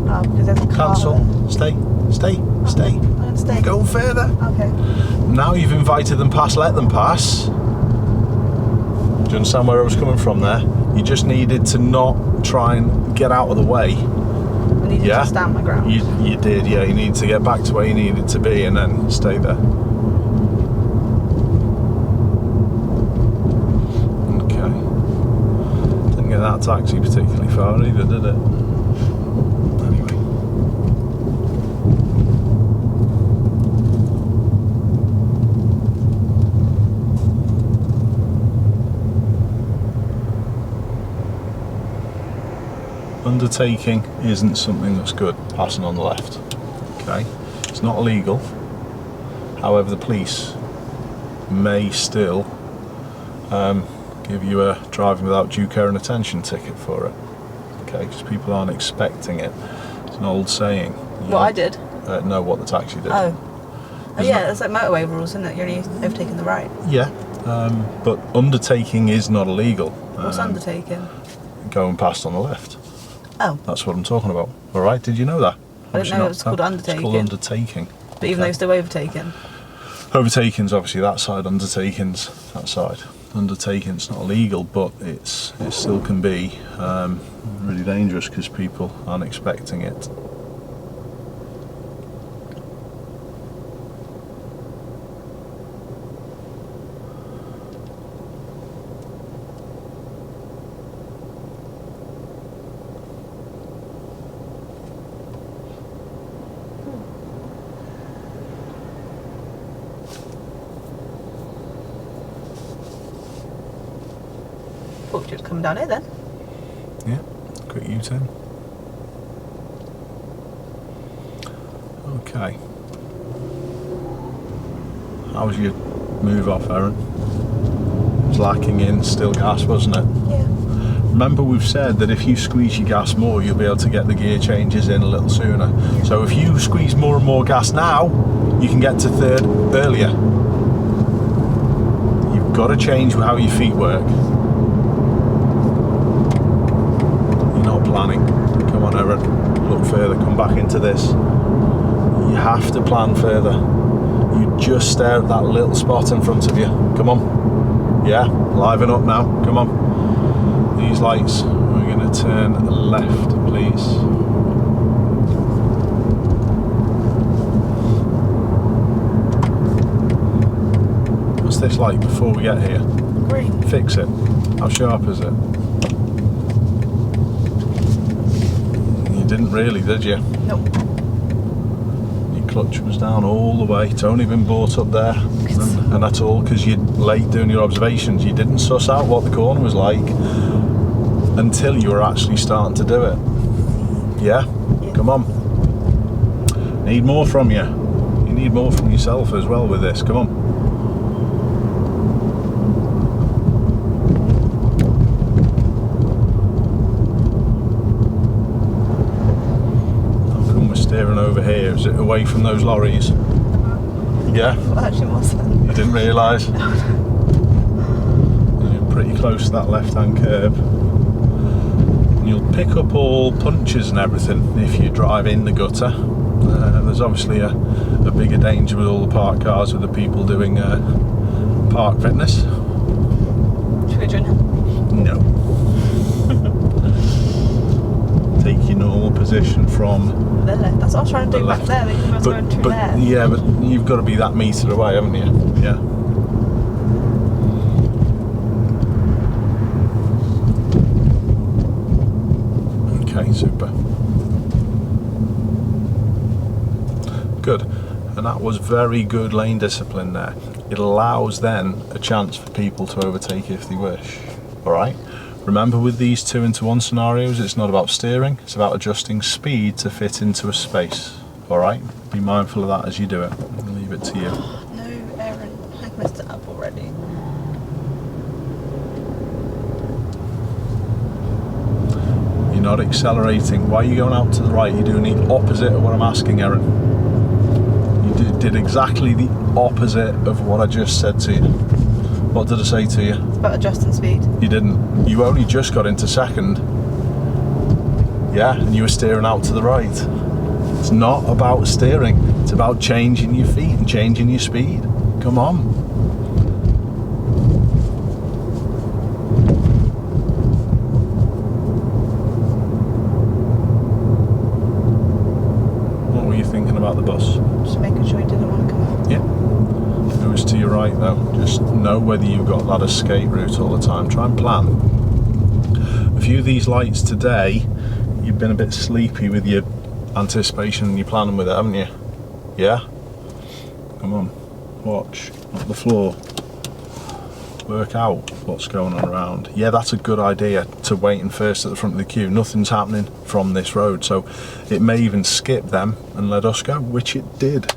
Oh, because there's a car Cancel. there. Stay. I'm gonna stay. Go further. Okay. Now you've invited them past, let them pass. Do you understand where I was coming from there? You just needed to not try and get out of the way. I needed Yeah? to stand my ground. You did, yeah. You needed to get back to where you needed to be and then stay there. Okay. Didn't get that taxi particularly far either, did it? Anyway. Undertaking isn't something that's good, passing on the left. Okay, it's not illegal. However, the police may still give you a driving without due care and attention ticket for it. Okay, because people aren't expecting it. It's an old saying. What I did? No, what the taxi did. Oh. Oh Isn't yeah, it's like motorway rules, isn't it? You're only overtaking the right. Yeah, but undertaking is not illegal. What's undertaking? Going past on the left. Oh. That's what I'm talking about. All right, did you know that? I didn't Obviously know not. it was called undertaking. It's called undertaking. But even though you're still overtaking. Overtaking's obviously that side, undertaking's that side. Undertaking's not illegal, but it still can be really dangerous because people aren't expecting it. Thought you would come down here then. Yeah, quick U-turn. Okay. How was your move off, Erin? It was lacking in still gas, wasn't it? Yeah. Remember, we've said that if you squeeze your gas more, you'll be able to get the gear changes in a little sooner. So if you squeeze more and more gas now, you can get to third earlier. You've got to change how your feet work. You're not planning. Come on, Erin, look further, come back into this. You have to plan further. You just stare at that little spot in front of you. Come on. Yeah, liven up now, come on. These lights, we're going to turn left, please. What's this like before we get here? Green. Fix it. How sharp is it? You didn't really, did you? Nope. Your clutch was down all the way. It's only been brought up there. And that's all because you're late doing your observations. You didn't suss out what the corner was like until you were actually starting to do it. Yeah? Come on. Need more from you. You need more from yourself as well with this. Come on. How come we're steering over here? Is it away from those lorries? Yeah? Well, actually wasn't. You didn't realise? You're pretty close to that left-hand curb. And you'll pick up all punches and everything if you drive in the gutter. There's obviously a bigger danger with all the parked cars with the people doing park fitness. Should we join him? No. Take your normal position from The left. That's what I was trying to do back left. there. But you must go too there. Yeah, but you've got to be that metre away, haven't you? Yeah. Okay, super. Good. And that was very good lane discipline there. It allows then a chance for people to overtake if they wish. Alright? Remember, with these 2-into-1 scenarios, it's not about steering, it's about adjusting speed to fit into a space. Alright? Be mindful of that as you do it. I'll leave it to you. No, Erin. I've messed it up already. You're not accelerating. Why are you going out to the right? You're doing the opposite of what I'm asking, Erin. You did exactly the opposite of what I just said to you. What did I say to you? It's about adjusting speed. You didn't. You only just got into second. Yeah, and you were steering out to the right. It's not about steering. It's about changing your feet and changing your speed. Come on. What were you thinking about the bus? Just making sure you didn't want to come out. Yeah. It was to your right though. Just know whether you've got that escape route all the time. Try and plan. A few of these lights today, you've been a bit sleepy with your anticipation and your planning with it, haven't you? Yeah? Come on. Watch. Not the floor. Work out what's going on around. Yeah, that's a good idea to waiting first at the front of the queue. Nothing's happening from this road, so it may even skip them and let us go, which it did.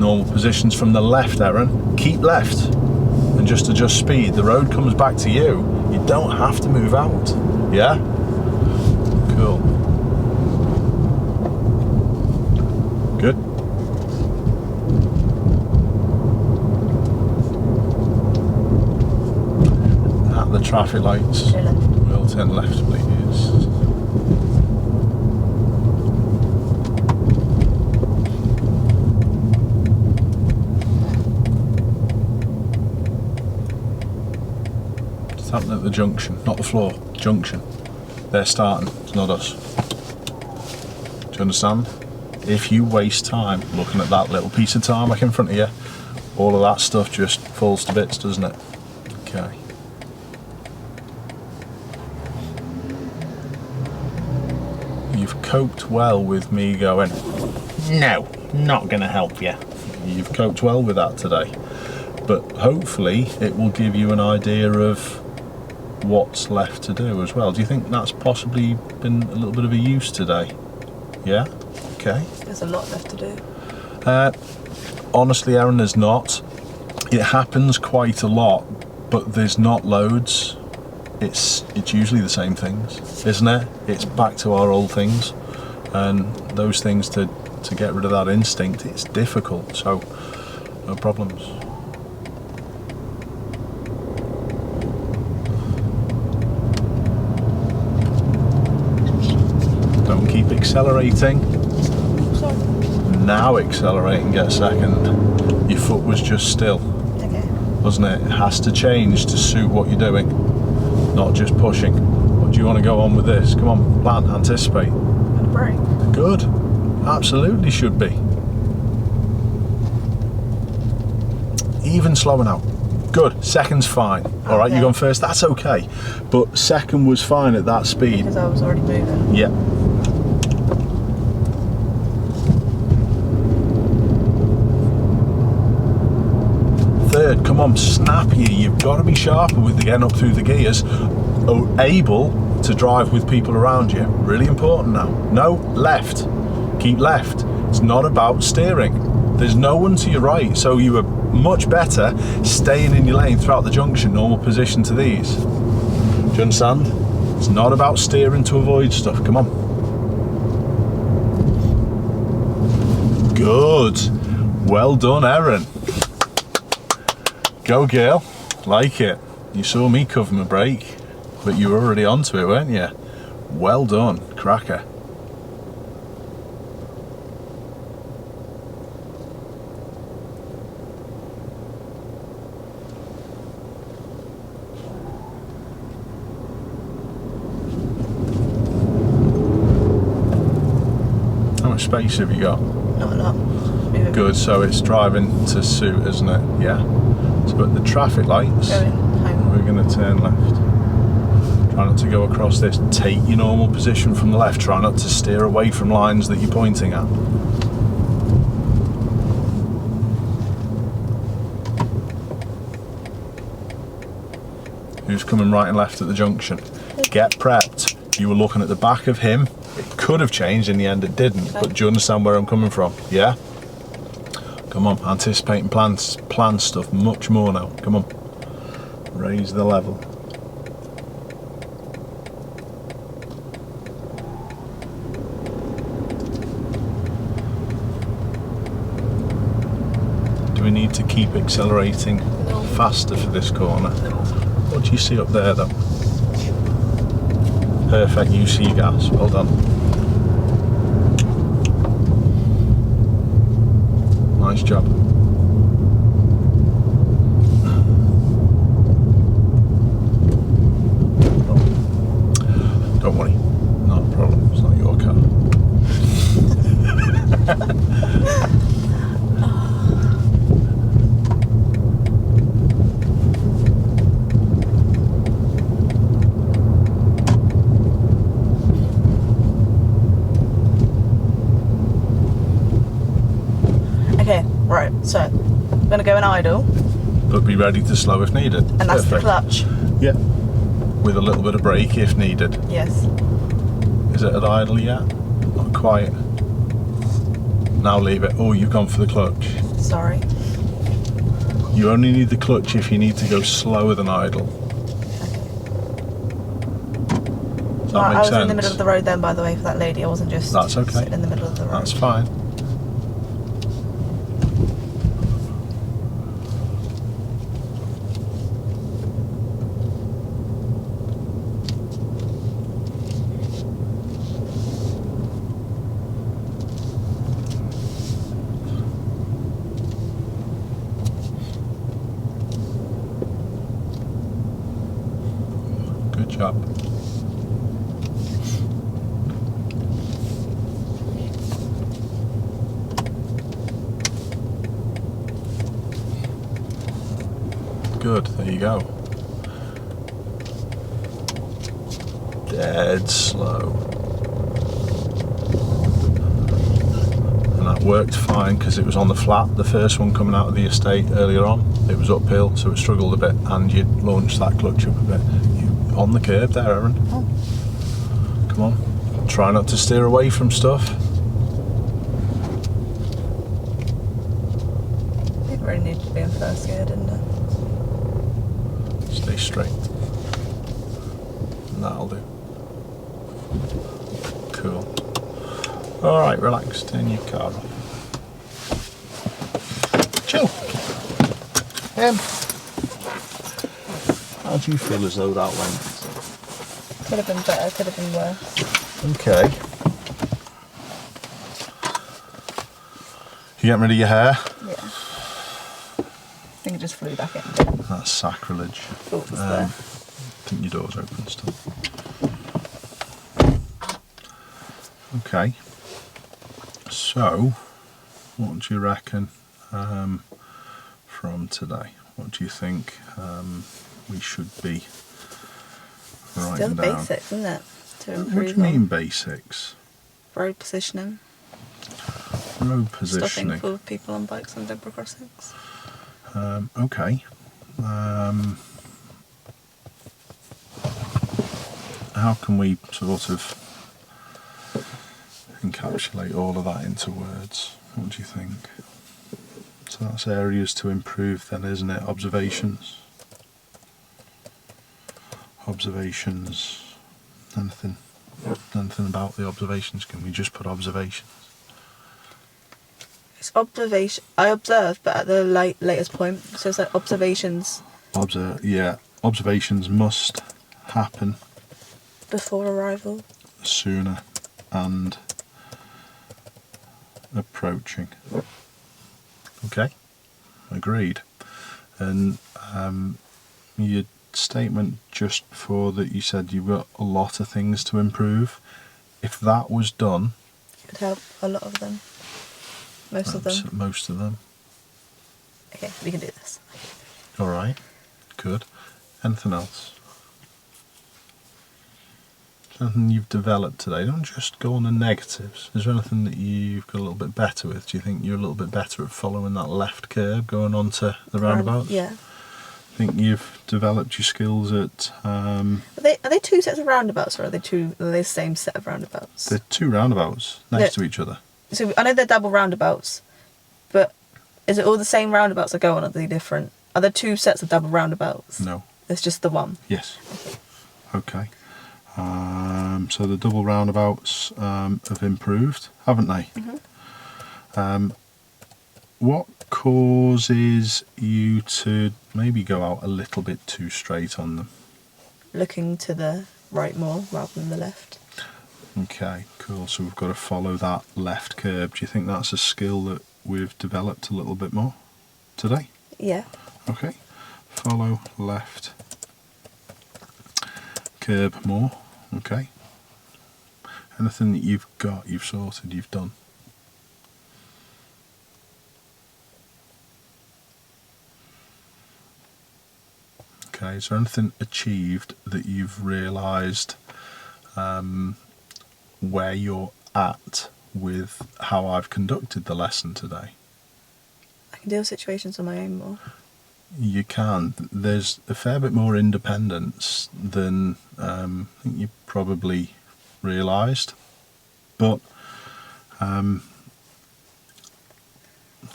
Normal positions from the left, Erin. Keep left and just adjust speed. The road comes back to you. You don't have to move out. Yeah? Cool. Good. At the traffic lights, Go left. we'll turn left, please. It's happening at the junction, not the floor. Junction. They're starting, it's not us. Do you understand? If you waste time looking at that little piece of tarmac in front of you, all of that stuff just falls to bits, doesn't it? Okay. You've coped well with me going, no, not going to help you. You've coped well with that today. But hopefully it will give you an idea of what's left to do as well. Do you think that's possibly been a little bit of a use today? Yeah? Okay. There's a lot left to do. Honestly, Erin, there's not. It happens quite a lot, but there's not loads. It's usually the same things, isn't it? It's back to our old things, and those things to get rid of that instinct, it's difficult. So no problems. Don't keep accelerating. Sorry. Now accelerate and get second. Your foot was just still, Okay. wasn't it? It has to change to suit what you're doing, not just pushing. What do you want to go on with this? Come on, plan, anticipate. And brake. Good. Absolutely should be. Even slower now. Good. Second's fine. All right, Okay. you've gone first. That's okay. But second was fine at that speed. Because I was already moving. Yeah. Third, come on, snappier. You've got to be sharper with the getting up through the gears. Able to drive with people around you. Really important now. No, left. Keep left. It's not about steering. There's no one to your right, so you are much better staying in your lane throughout the junction, normal position to these. Do you understand? It's not about steering to avoid stuff. Come on. Good. Well done, Erin. Go, girl. Like it. You saw me cover my brake, but you were already onto it, weren't you? Well done. Cracker. How much space have you got? Not a lot. Moving. Good, so it's driving to suit, isn't it? Yeah. So at the traffic lights, Going home. we're going to turn left. Try not to go across this. Take your normal position from the left. Try not to steer away from lines that you're pointing at. Who's coming right and left at the junction? Get prepped. You were looking at the back of him. It could have changed, in the end it didn't. Okay. But do you understand where I'm coming from? Yeah? Come on, anticipate and plan stuff much more now. Come on. Raise the level. Do we need to keep accelerating No. faster for this corner? No. What do you see up there though? Perfect, you see gas. Well done. Nice job. Don't worry, not a problem. It's not your car. Okay, right, so I'm going to go in idle, But be ready to slow if needed. and that's the Perfect. clutch. Yeah. With a little bit of brake if needed. Yes. Is it at idle yet? Not quite. Now leave it. Oh, you've gone for the clutch. Sorry. You only need the clutch if you need to go slower than idle. Does that Right, make I was sense? in the middle of the road then, by the way, for that lady. I wasn't just That's okay. sitting in the middle of the road. That's fine. Good job. Good, there you go. Dead slow. And that worked fine because it was on the flat, the first one coming out of the estate earlier on. It was uphill, so it struggled a bit, and you launched that clutch up a bit. You on the curb there, Erin. Oh. Come on. Try not to steer away from stuff. probably needed to be in first gear, didn't it? Stay straight. That'll do. Cool. Alright, relax, turn your car off. Chill. How do you feel as though that went? Could have been better, could have been worse. Okay. You getting rid of your hair? Yeah. I think it just flew back in. That's sacrilege. Oh, it's there. I think your door's open still. Okay. So, what do you reckon from today? What do you think we should be writing Still down? basics, isn't it? To improve What do you mean basics? road positioning. Road positioning. Stopping for people on bikes and zebra crossings. Okay. How can we sort of encapsulate all of that into words? What do you think? So that's areas to improve then, isn't it? Observations. Observations. Anything about the observations? Can we just put observations? It's observation. I observe, but at the latest point. So it's like observations. Observations must happen Before arrival. sooner and approaching. Okay, agreed. And your statement just before that, you said you've got a lot of things to improve. If that was done, It could help a lot of them. Most of them. Most of them. Okay, we can do this. All right, good. Anything else? Anything you've developed today? Don't just go on the negatives. Is there anything that you've got a little bit better with? Do you think you're a little bit better at following that left curve going on to the roundabout? Yeah. I think you've developed your skills at... Are they two sets of roundabouts, or are they the same set of roundabouts? They're two roundabouts next to each other. So I know they're double roundabouts, but is it all the same roundabouts that go on, or are they different? Are there two sets of double roundabouts? No. It's just the one? Yes. Okay. So the double roundabouts have improved, haven't they? Mm-hmm. What causes you to maybe go out a little bit too straight on them? Looking to the right more rather than the left. Okay, cool. So we've got to follow that left curb. Do you think that's a skill that we've developed a little bit more today? Yeah. Okay. Follow left curb more. Okay. Anything that you've got, you've sorted, you've done? Okay, is there anything achieved that you've realised where you're at with how I've conducted the lesson today? I can deal with situations on my own more. You can. There's a fair bit more independence than I think you probably realised, but Need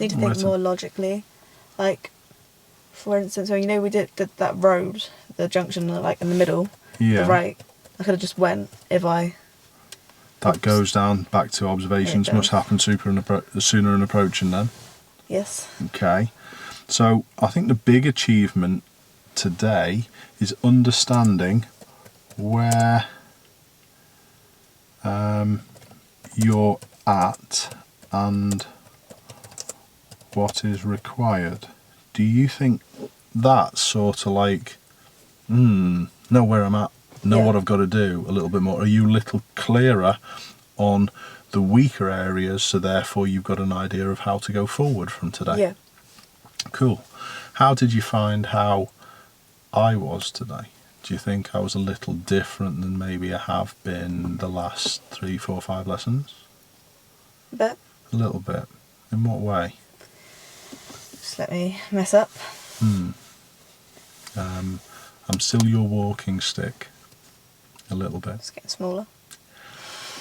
to think more logically. Like, for instance, when we did that road, the junction, like in the middle, the right, I could have just went if I... That goes down back to observations, must happen sooner and approaching then. Yes. Okay. So I think the big achievement today is understanding where you're at and what is required. Do you think that's sort of like, know where I'm at, know what I've got to do a little bit more? Are you a little clearer on the weaker areas, so therefore you've got an idea of how to go forward from today? Yeah. Cool. How did you find how I was today? Do you think I was a little different than maybe I have been the last 3, 4, 5 lessons? But A little bit. In what way? just let me mess up. I'm still your walking stick. A little bit. It's getting smaller.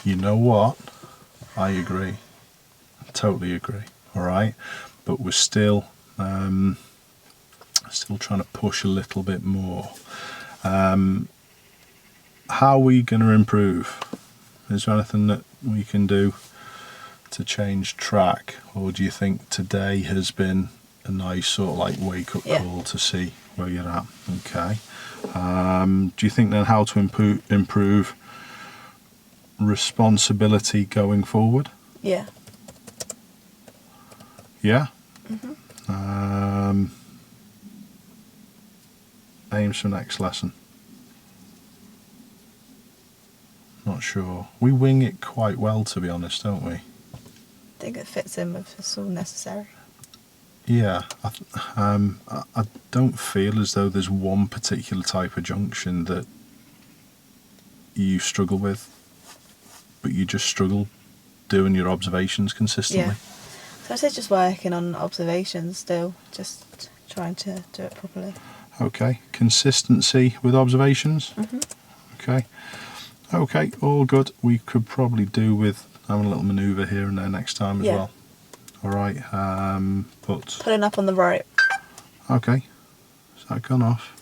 You know what? I agree. I totally agree. Alright? But we're still Still trying to push a little bit more. How are we going to improve? Is there anything that we can do to change track, or do you think today has been a nice sort of like wake up call to see where you're at? Okay. Do you think then how to improve responsibility going forward? Yeah. Yeah. Mhm. Aims for next lesson. Not sure. We wing it quite well, to be honest, don't we? I think it fits in with it's all necessary. Yeah. I don't feel as though there's one particular type of junction that you struggle with, but you just struggle doing your observations consistently. Yeah. So I said just working on observations still, just trying to do it properly. Okay. Consistency with observations. Okay. Okay, all good. We could probably do with having a little manoeuvre here and there next time as well. All right, but... Pulling up on the right. Okay. Has that gone off?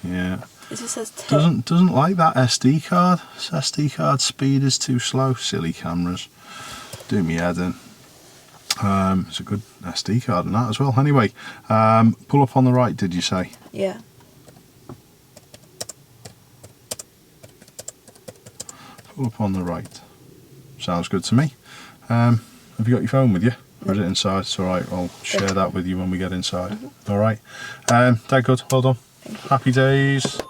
Yeah. It just says tip. Doesn't like that SD card. This SD card speed is too slow. Silly cameras. Do me head in. It's a good SD card and that as well. Anyway, pull up on the right, did you say? Yeah. Pull up on the right. Sounds good to me. Have you got your phone with you? Or is it inside? It's alright, I'll share that with you when we get inside. Alright. That good, well done. Happy days.